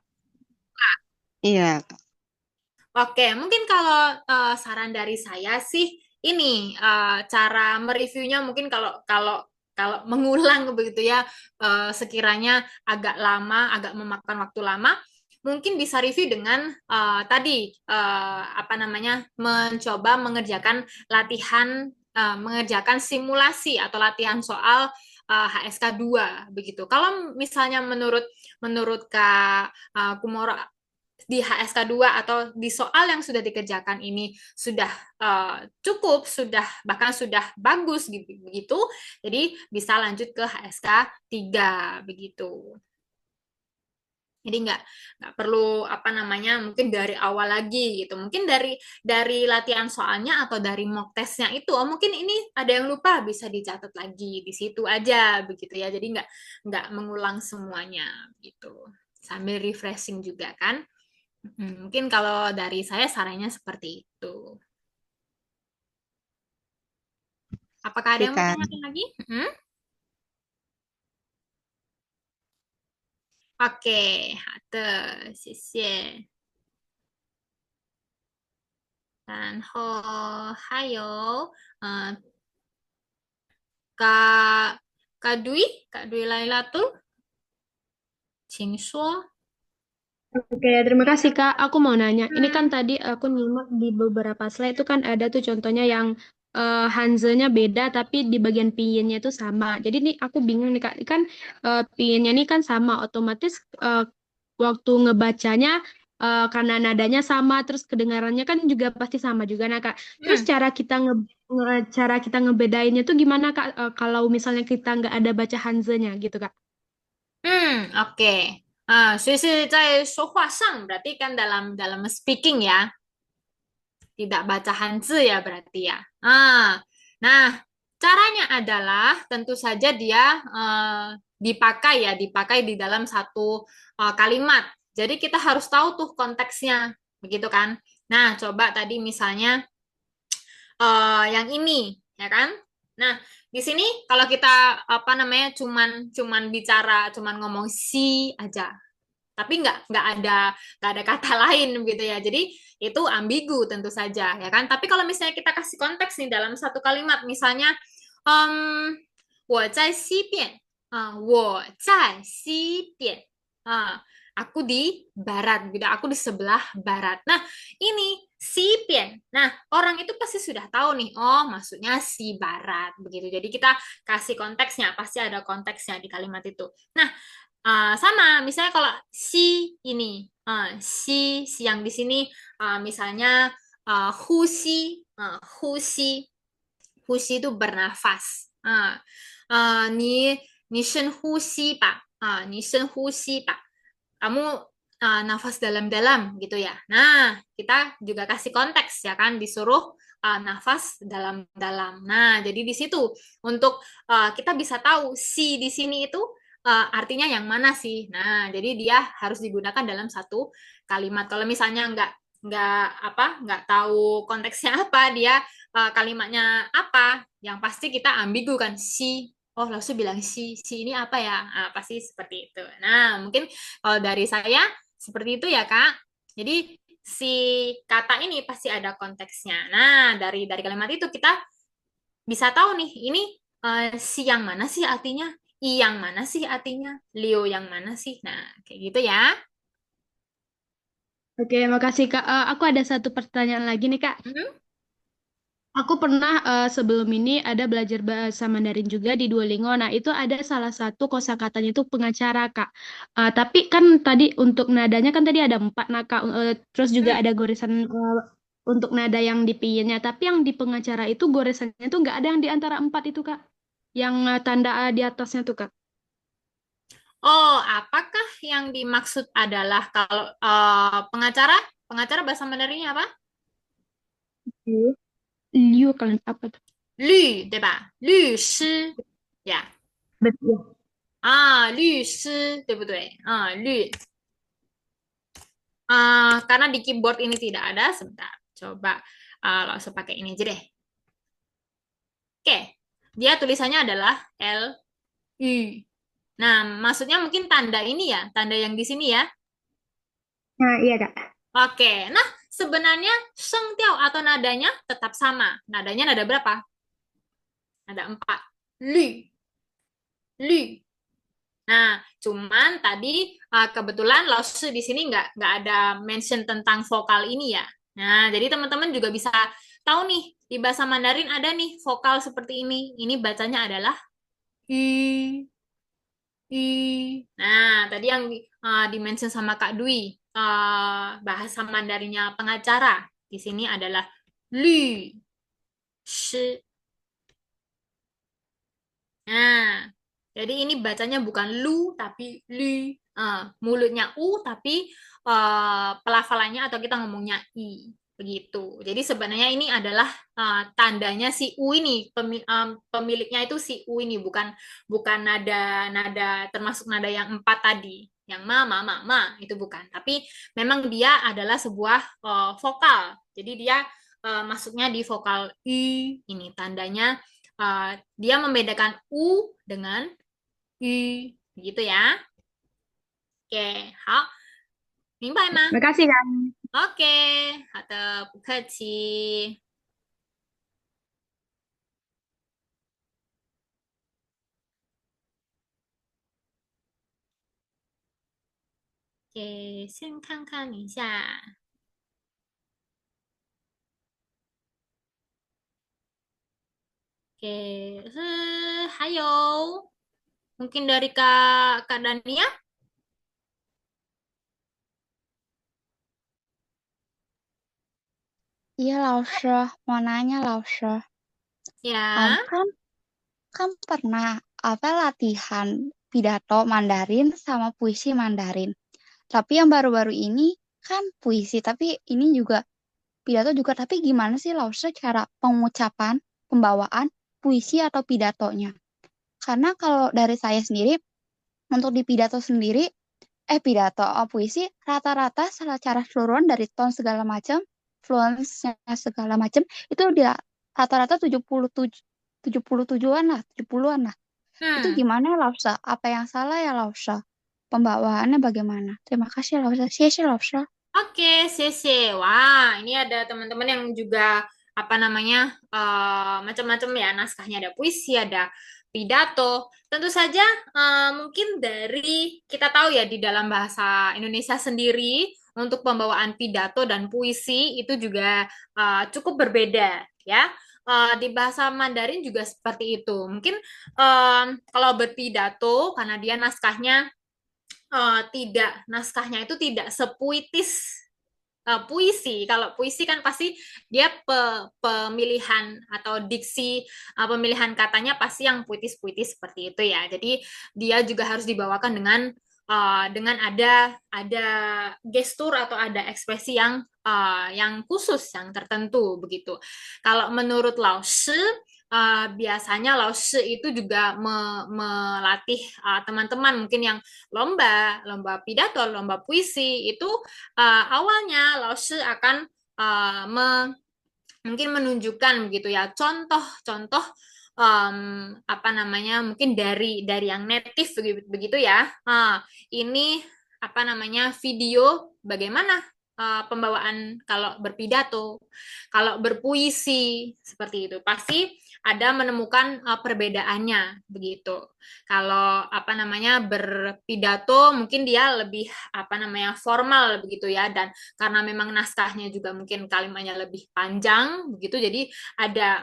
Iya. Oke, mungkin kalau saran dari saya sih ini cara mereviewnya mungkin kalau kalau kalau mengulang begitu ya, sekiranya agak lama, agak memakan waktu lama, mungkin bisa review dengan tadi apa namanya, mencoba mengerjakan latihan, mengerjakan simulasi atau latihan soal HSK 2 begitu. Kalau misalnya menurut menurut Kak Kumoro di HSK 2 atau di soal yang sudah dikerjakan ini sudah cukup, sudah bahkan sudah bagus gitu, begitu. Jadi bisa lanjut ke HSK 3 begitu. Jadi nggak perlu apa namanya mungkin dari awal lagi gitu. Mungkin dari latihan soalnya atau dari mock testnya itu, oh mungkin ini ada yang lupa bisa dicatat lagi di situ aja begitu ya. Jadi nggak mengulang semuanya gitu. Sambil refreshing juga kan. Mungkin kalau dari saya sarannya seperti itu. Apakah ada Oke yang mau Kak. tanyakan lagi? Oke, 好的，谢谢。然后还有，Kak Kak Dwi Lailatul, 请说。 Oke, terima kasih Kak. Aku mau nanya, ini kan tadi aku nyimak di beberapa slide itu kan ada tuh contohnya yang Hanze-nya beda tapi di bagian pinyin-nya itu sama. Jadi nih aku bingung nih Kak, kan pinyin-nya ini kan sama, otomatis waktu ngebacanya karena nadanya sama, terus kedengarannya kan juga pasti sama juga nah Kak. Terus cara kita ngebedainnya tuh gimana Kak? Kalau misalnya kita nggak ada baca Hanze-nya gitu Kak? Oke. 所以是在说话上 berarti kan dalam speaking ya, tidak baca Hanzi ya berarti ya. Nah, caranya adalah tentu saja dia dipakai di dalam satu kalimat. Jadi kita harus tahu tuh konteksnya, begitu kan? Nah, coba tadi misalnya yang ini, ya kan? Nah, di sini kalau kita apa namanya cuman bicara, cuman ngomong si aja, tapi nggak ada kata lain gitu ya. Jadi itu ambigu tentu saja ya kan. Tapi kalau misalnya kita kasih konteks nih dalam satu kalimat, misalnya 我在西边我在西边 aku di barat gitu, aku di sebelah barat. Nah, ini si pian. Nah, orang itu pasti sudah tahu nih, oh maksudnya si barat begitu. Jadi kita kasih konteksnya, pasti ada konteksnya di kalimat itu. Nah, sama misalnya kalau si ini, si yang di sini misalnya husi, husi, husi itu bernafas. 你深呼吸吧，你深呼吸吧。kamu nafas dalam-dalam gitu ya. Nah, kita juga kasih konteks ya kan, disuruh nafas dalam-dalam. Nah, jadi di situ untuk kita bisa tahu si di sini itu artinya yang mana sih. Nah, jadi dia harus digunakan dalam satu kalimat. Kalau misalnya nggak tahu konteksnya apa, dia kalimatnya apa, yang pasti kita ambigu kan si. Oh, langsung bilang si ini apa ya? Pasti seperti itu. Nah, mungkin kalau dari saya seperti itu ya, Kak. Jadi si kata ini pasti ada konteksnya. Nah, dari kalimat itu kita bisa tahu nih, ini si yang mana sih artinya? I yang mana sih artinya? Leo yang mana sih? Nah, kayak gitu ya. Oke, makasih Kak. Aku ada satu pertanyaan lagi nih Kak. Aku pernah sebelum ini ada belajar bahasa Mandarin juga di Duolingo. Nah, itu ada salah satu kosakatanya itu pengacara, Kak. Tapi kan tadi untuk nadanya kan tadi ada 4, nah, Kak. Terus juga ada goresan untuk nada yang di piannya. Tapi yang di pengacara itu goresannya tuh nggak ada yang di antara 4 itu, Kak. Yang tanda di atasnya tuh, Kak. Oh, apakah yang dimaksud adalah kalau pengacara bahasa Mandarinnya apa? Liu kalian apa tuh? 律，对吧？律师呀， Betul. 律师，对不对？律。Karena di keyboard ini tidak ada, sebentar. Coba langsung pakai ini aja deh. Oke, dia tulisannya adalah L-U. Nah, maksudnya mungkin tanda ini ya, tanda yang di sini ya. Nah, iya, Kak. Oke, nah sebenarnya sheng tiao atau nadanya tetap sama. Nadanya nada berapa? Nada 4. Lü. Lü. Nah, cuman tadi kebetulan Laoshi di sini nggak ada mention tentang vokal ini ya. Nah, jadi teman-teman juga bisa tahu nih di bahasa Mandarin ada nih vokal seperti ini. Ini bacanya adalah i, i. Nah, tadi yang di mention sama Kak Dwi bahasa Mandarinnya pengacara di sini adalah lü, shi. Nah, jadi ini bacanya bukan lu tapi lu. Mulutnya u tapi pelafalannya atau kita ngomongnya i. Begitu. Jadi sebenarnya ini adalah tandanya si u ini, pemiliknya itu si u ini, bukan nada nada termasuk nada yang 4 tadi, yang ma itu bukan. Tapi memang dia adalah sebuah vokal. Jadi dia masuknya di vokal i ini tandanya. Dia membedakan u dengan y, gitu ya. Oke, 好，明白吗？ Makasih, Kak. OK，好的，不客气。OK，先看看一下。Oke，还有 mungkin dari Kak Dania? Iya, Laushe. Mau nanya, Laushe. Ya. Kan pernah apa latihan pidato Mandarin sama puisi Mandarin. Tapi yang baru-baru ini kan puisi, tapi ini juga pidato juga. Tapi gimana sih Laushe cara pengucapan, pembawaan puisi atau pidatonya? Karena kalau dari saya sendiri, untuk di pidato sendiri, pidato puisi rata-rata secara keseluruhan dari tone segala macam, fluence-nya segala macam itu dia rata-rata 77-an lah, 70-an lah. Itu gimana Lausa? Apa yang salah ya Lausa? Pembawaannya bagaimana? Terima kasih Lausa. Xie Lausa. Oke, Sese. Wah, ini ada teman-teman yang juga apa namanya macam-macam ya naskahnya, ada puisi, ada pidato. Tentu saja mungkin dari kita tahu ya di dalam bahasa Indonesia sendiri untuk pembawaan pidato dan puisi itu juga cukup berbeda ya. Di bahasa Mandarin juga seperti itu. Mungkin kalau berpidato karena dia naskahnya itu tidak sepuitis puisi. Kalau puisi kan pasti dia pemilihan atau diksi pemilihan katanya pasti yang puitis-puitis seperti itu ya. Jadi dia juga harus dibawakan dengan ada gestur atau ada ekspresi yang khusus, yang tertentu begitu. Kalau menurut Laoshi biasanya Laoshi itu juga melatih teman-teman mungkin yang lomba pidato, lomba puisi itu awalnya Laoshi akan mungkin menunjukkan begitu ya contoh-contoh apa namanya mungkin dari yang native begitu ya. Ini apa namanya video bagaimana pembawaan kalau berpidato, kalau berpuisi seperti itu pasti ada menemukan perbedaannya begitu. Kalau apa namanya berpidato mungkin dia lebih apa namanya formal begitu ya, dan karena memang naskahnya juga mungkin kalimatnya lebih panjang begitu, jadi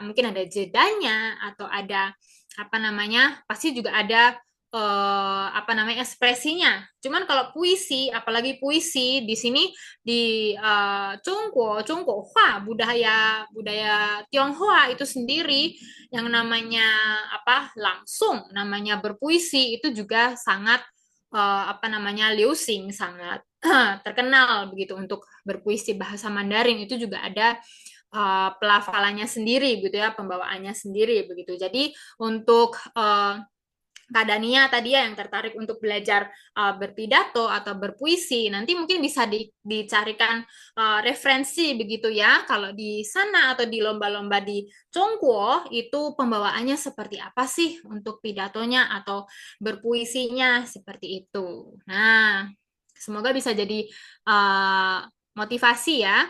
mungkin ada jedanya atau ada apa namanya pasti juga ada apa namanya ekspresinya. Cuman kalau puisi, apalagi puisi di sini di Zhongguo Hua, budaya budaya Tionghoa itu sendiri yang namanya apa langsung, namanya berpuisi itu juga sangat apa namanya liu xing, sangat terkenal begitu untuk berpuisi bahasa Mandarin. Itu juga ada pelafalannya sendiri gitu ya, pembawaannya sendiri begitu. Jadi untuk Kak Dania tadi ya yang tertarik untuk belajar berpidato atau berpuisi, nanti mungkin bisa dicarikan referensi begitu ya. Kalau di sana atau di lomba-lomba di Zhongguo itu pembawaannya seperti apa sih untuk pidatonya atau berpuisinya seperti itu. Nah, semoga bisa jadi motivasi ya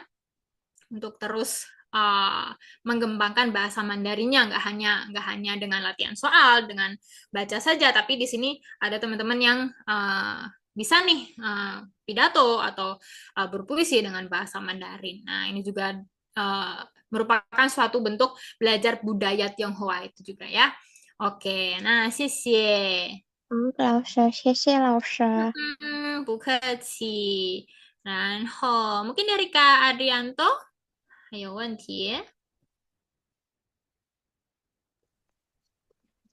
untuk terus mengembangkan bahasa Mandarinnya, nggak hanya dengan latihan soal, dengan baca saja, tapi di sini ada teman-teman yang bisa nih pidato atau berpuisi dengan bahasa Mandarin. Nah, ini juga merupakan suatu bentuk belajar budaya Tionghoa itu juga ya. Oke, nah, 谢谢。老师，谢谢老师。不客气。然后 mungkin dari Kak Adrianto 还有问题？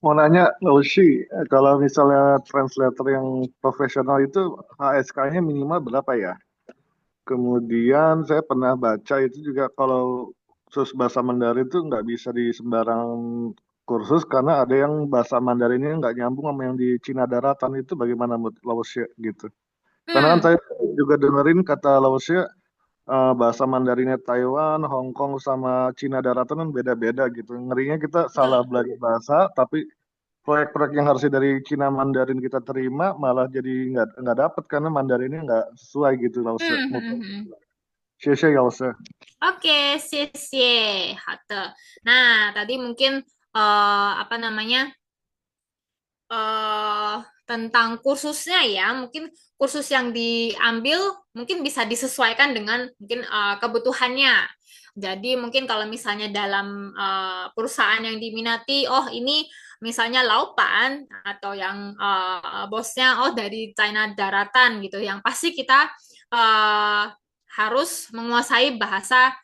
Mau nanya, Laushi, kalau misalnya translator yang profesional itu HSK-nya minimal berapa ya? Kemudian saya pernah baca itu juga kalau khusus bahasa Mandarin itu nggak bisa di sembarang kursus karena ada yang bahasa Mandarinnya nggak nyambung sama yang di Cina daratan. Itu bagaimana menurut Laushi gitu? Karena kan saya juga dengerin kata Laushi bahasa Mandarinnya Taiwan, Hong Kong sama Cina daratan kan beda-beda gitu. Ngerinya kita salah belajar bahasa, tapi proyek-proyek yang harusnya dari Cina Mandarin kita terima malah jadi nggak dapet karena Mandarinnya nggak sesuai gitu Lause. Xie Lause. Oke, 谢谢。好的。Nah, tadi mungkin apa namanya tentang kursusnya ya, mungkin kursus yang diambil mungkin bisa disesuaikan dengan mungkin kebutuhannya. Jadi mungkin kalau misalnya dalam perusahaan yang diminati, oh ini misalnya laupan atau yang bosnya oh dari China daratan gitu, yang pasti kita harus menguasai bahasa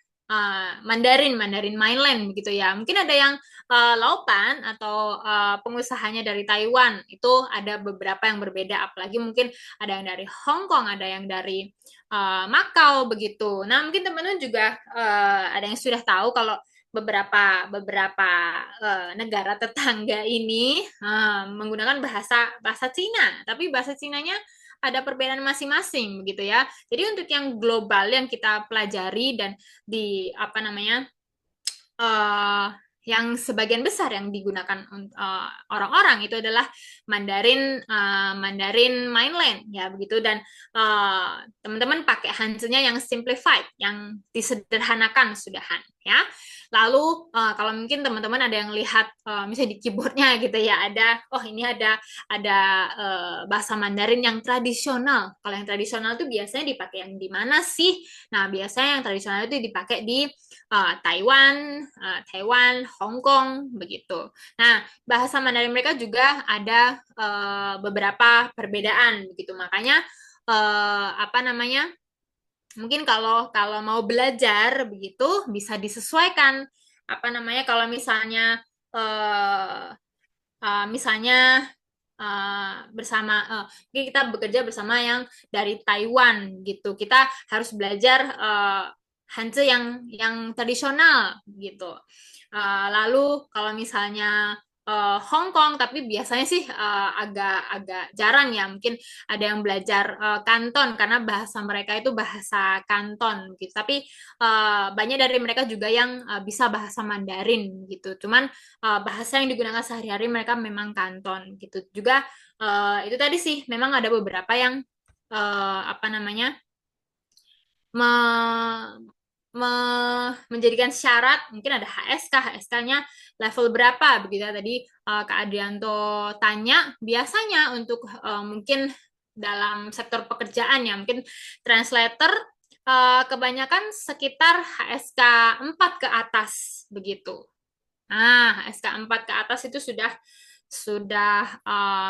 Mandarin mainland gitu ya. Mungkin ada yang laupan atau pengusahanya dari Taiwan, itu ada beberapa yang berbeda, apalagi mungkin ada yang dari Hong Kong, ada yang dari Makau begitu. Nah, mungkin teman-teman juga ada yang sudah tahu kalau beberapa negara tetangga ini menggunakan bahasa Cina, tapi bahasa Cinanya ada perbedaan masing-masing begitu ya. Jadi untuk yang global yang kita pelajari dan di apa namanya yang sebagian besar yang digunakan orang-orang itu adalah Mandarin mainland ya begitu, dan teman-teman pakai Hanzi-nya yang simplified, yang disederhanakan sudahan ya. Lalu kalau mungkin teman-teman ada yang lihat misalnya di keyboardnya gitu ya, ada ini ada bahasa Mandarin yang tradisional. Kalau yang tradisional itu biasanya dipakai yang di mana sih? Nah, biasanya yang tradisional itu dipakai di Taiwan, Hong Kong begitu. Nah, bahasa Mandarin mereka juga ada beberapa perbedaan begitu. Makanya apa namanya? Mungkin kalau mau belajar begitu bisa disesuaikan apa namanya kalau misalnya misalnya bersama kita bekerja bersama yang dari Taiwan gitu, kita harus belajar Hanzi yang tradisional gitu. Lalu kalau misalnya Hong Kong, tapi biasanya sih agak jarang ya, mungkin ada yang belajar Kanton karena bahasa mereka itu bahasa Kanton gitu. Tapi banyak dari mereka juga yang bisa bahasa Mandarin gitu. Cuman bahasa yang digunakan sehari-hari mereka memang Kanton gitu. Juga itu tadi sih memang ada beberapa yang apa namanya menjadikan syarat, mungkin ada HSK-nya level berapa begitu ya. Tadi Kak Adrianto tanya, biasanya untuk mungkin dalam sektor pekerjaan ya, mungkin translator kebanyakan sekitar HSK 4 ke atas begitu. Nah, HSK 4 ke atas itu sudah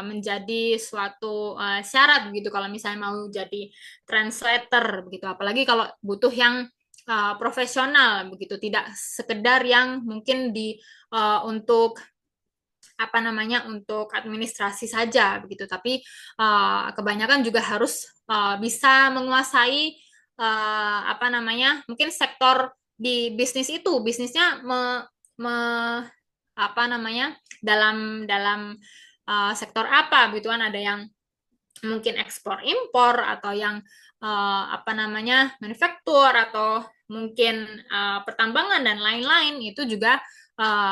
menjadi suatu syarat begitu kalau misalnya mau jadi translator begitu. Apalagi kalau butuh yang profesional begitu, tidak sekedar yang mungkin untuk apa namanya untuk administrasi saja begitu, tapi kebanyakan juga harus bisa menguasai apa namanya mungkin sektor di bisnis itu, bisnisnya apa namanya dalam dalam sektor apa gitu kan, ada yang mungkin ekspor impor atau yang apa namanya manufaktur atau mungkin pertambangan dan lain-lain, itu juga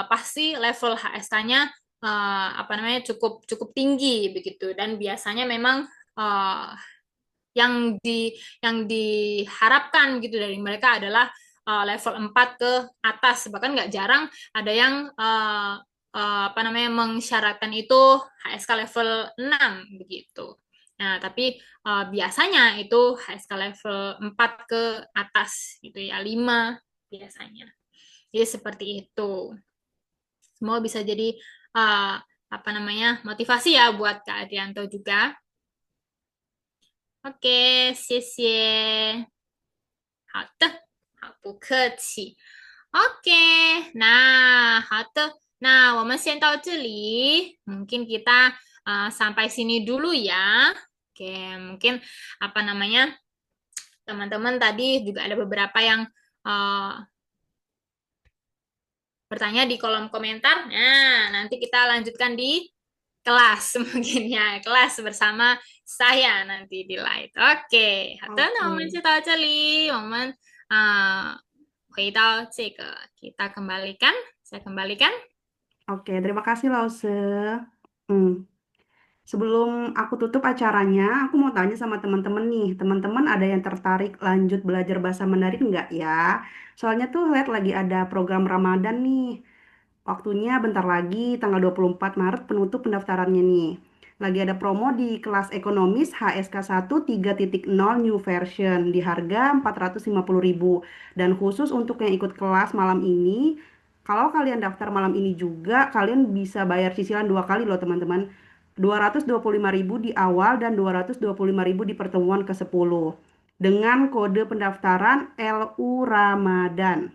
pasti level HSK-nya apa namanya cukup cukup tinggi begitu, dan biasanya memang yang diharapkan gitu dari mereka adalah level 4 ke atas, bahkan nggak jarang ada yang apa namanya mensyaratkan itu HSK level 6 begitu. Nah, tapi biasanya itu HSK level 4 ke atas gitu ya, 5 biasanya. Jadi seperti itu. Semua bisa jadi apa namanya motivasi ya buat Kak Adrianto juga. Oke, 谢谢。好的，好，不客气。Oke, nah, 好的。Nah, 我们先到这里. Mungkin kita sampai sini dulu ya. Oke, mungkin apa namanya teman-teman tadi juga ada beberapa yang bertanya di kolom komentar. Nah, nanti kita lanjutkan di kelas mungkin ya, kelas bersama saya nanti di live. Oke，好的，那我们就到这里，我们回到这个 kita kembalikan, saya kembalikan. Oke, terima kasih Lause. Sebelum aku tutup acaranya, aku mau tanya sama teman-teman nih. Teman-teman ada yang tertarik lanjut belajar bahasa Mandarin nggak ya? Soalnya tuh lihat lagi ada program Ramadan nih. Waktunya bentar lagi, tanggal 24 Maret penutup pendaftarannya nih. Lagi ada promo di kelas ekonomis HSK 1 3.0 new version di harga 450.000. Dan khusus untuk yang ikut kelas malam ini, kalau kalian daftar malam ini juga, kalian bisa bayar cicilan 2 kali loh teman-teman. 225.000 di awal dan 225.000 di pertemuan ke-10. Dengan kode pendaftaran LU Ramadan.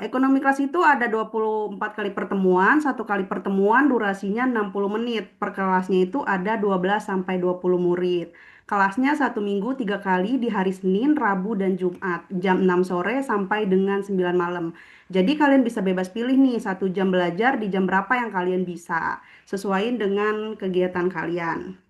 Ekonomi kelas itu ada 24 kali pertemuan, 1 kali pertemuan durasinya 60 menit. Per kelasnya itu ada 12 sampai 20 murid. Kelasnya 1 minggu 3 kali di hari Senin, Rabu, dan Jumat. Jam 6 sore sampai dengan 9 malam. Jadi kalian bisa bebas pilih nih 1 jam belajar di jam berapa yang kalian bisa. Sesuai dengan kegiatan kalian.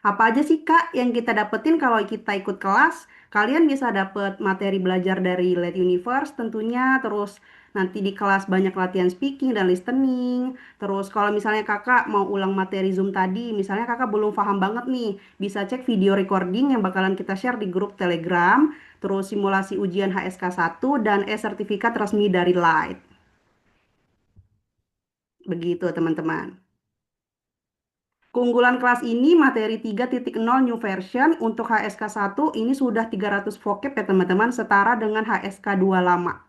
Apa aja sih Kak yang kita dapetin kalau kita ikut kelas? Kalian bisa dapet materi belajar dari Let Universe tentunya, terus nanti di kelas banyak latihan speaking dan listening. Terus kalau misalnya kakak mau ulang materi Zoom tadi, misalnya kakak belum paham banget nih, bisa cek video recording yang bakalan kita share di grup Telegram, terus simulasi ujian HSK 1 dan e-sertifikat resmi dari Light. Begitu teman-teman. Keunggulan kelas ini materi 3.0 new version untuk HSK 1 ini sudah 300 vocab ya teman-teman, setara dengan HSK 2 lama.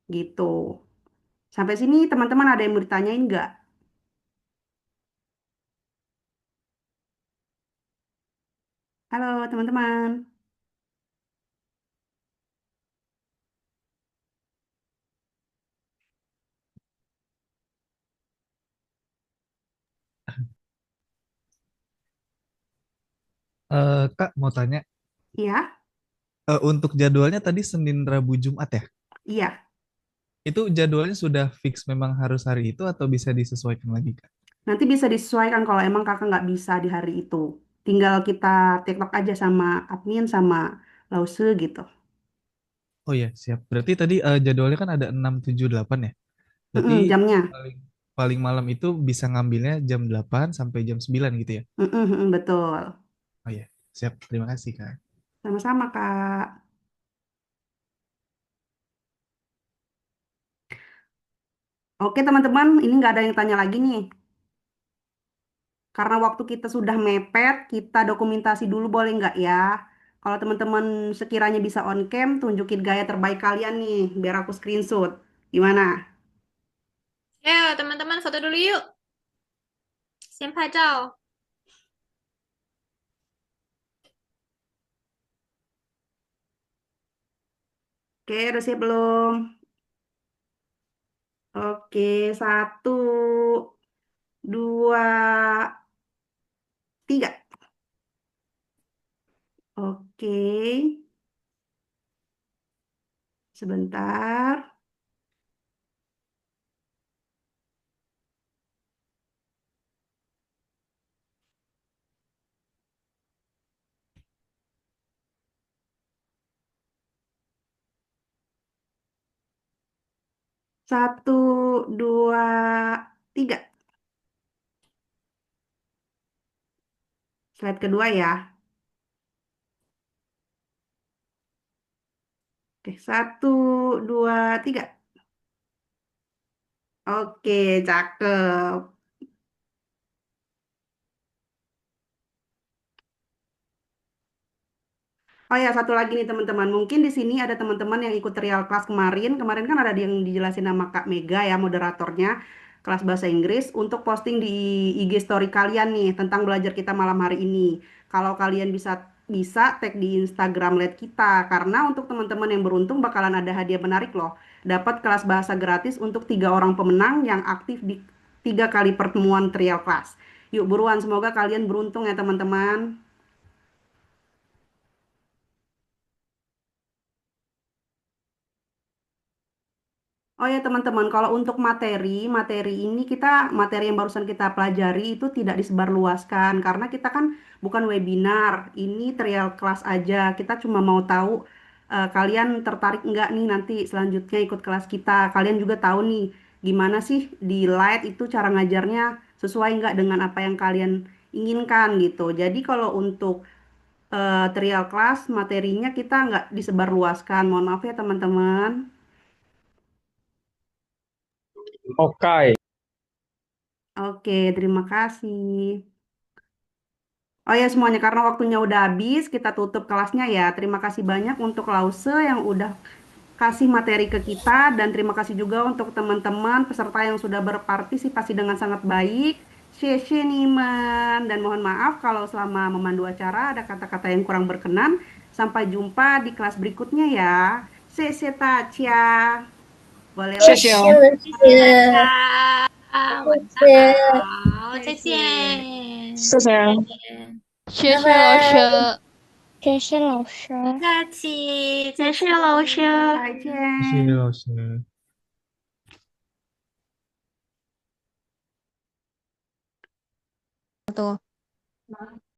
Gitu. Sampai sini teman-teman ada yang mau ditanyain nggak? Halo teman-teman. Kak, mau tanya, Iya, untuk jadwalnya tadi Senin, Rabu, Jumat ya? iya. Itu jadwalnya sudah fix memang harus hari itu atau bisa disesuaikan lagi, Kak? Nanti bisa disesuaikan kalau emang kakak nggak bisa di hari itu. Tinggal kita tiktok aja sama admin sama lause gitu. Oh ya, siap. Berarti tadi jadwalnya kan ada 6, 7, 8 ya? Berarti Jamnya. paling, paling malam itu bisa ngambilnya jam 8 sampai jam 9 gitu ya? Betul. Oh ya. Siap, terima kasih, Kak. Sama-sama, Kak. Oke, teman-teman, ini nggak ada yang tanya lagi nih. Karena waktu kita sudah mepet, kita dokumentasi dulu boleh nggak ya? Kalau teman-teman sekiranya bisa on cam, tunjukin gaya terbaik kalian nih, biar aku screenshot. Gimana? Ayo, teman-teman foto dulu yuk. 先拍照。Oke, udah siap belum? Oke, 1, 2, 3. Oke, sebentar. 1, 2, 3. Slide kedua ya. Oke, 1, 2, 3. Oke, cakep. Oh ya, satu lagi nih teman-teman. Mungkin di sini ada teman-teman yang ikut trial kelas kemarin. Kemarin kan ada yang dijelasin nama Kak Mega ya, moderatornya kelas bahasa Inggris untuk posting di IG story kalian nih tentang belajar kita malam hari ini. Kalau kalian bisa bisa tag di Instagram Led kita karena untuk teman-teman yang beruntung bakalan ada hadiah menarik loh. Dapat kelas bahasa gratis untuk 3 orang pemenang yang aktif di 3 kali pertemuan trial kelas. Yuk buruan, semoga kalian beruntung ya teman-teman. Oh ya teman-teman, kalau untuk materi ini materi yang barusan kita pelajari itu tidak disebarluaskan karena kita kan bukan webinar, ini trial kelas aja. Kita cuma mau tahu kalian tertarik nggak nih nanti selanjutnya ikut kelas kita. Kalian juga tahu nih gimana sih di Light itu cara ngajarnya sesuai nggak dengan apa yang kalian inginkan gitu. Jadi kalau untuk trial kelas materinya kita nggak disebarluaskan. Mohon maaf ya teman-teman. Oke. Oke, terima kasih. Oh ya semuanya, karena waktunya udah habis, kita tutup kelasnya ya. Terima kasih banyak untuk Lause yang udah kasih materi ke kita dan terima kasih juga untuk teman-teman peserta yang sudah berpartisipasi dengan sangat baik. Sheshe Niman dan mohon maaf kalau selama memandu acara ada kata-kata yang kurang berkenan. Sampai jumpa di kelas berikutnya ya. Sheshe Tachia. Boleh 谢谢哦。晚上好，再见。谢谢。谢谢老师。谢谢老师。不客气，谢谢老师。再见。谢谢老师。Tuh.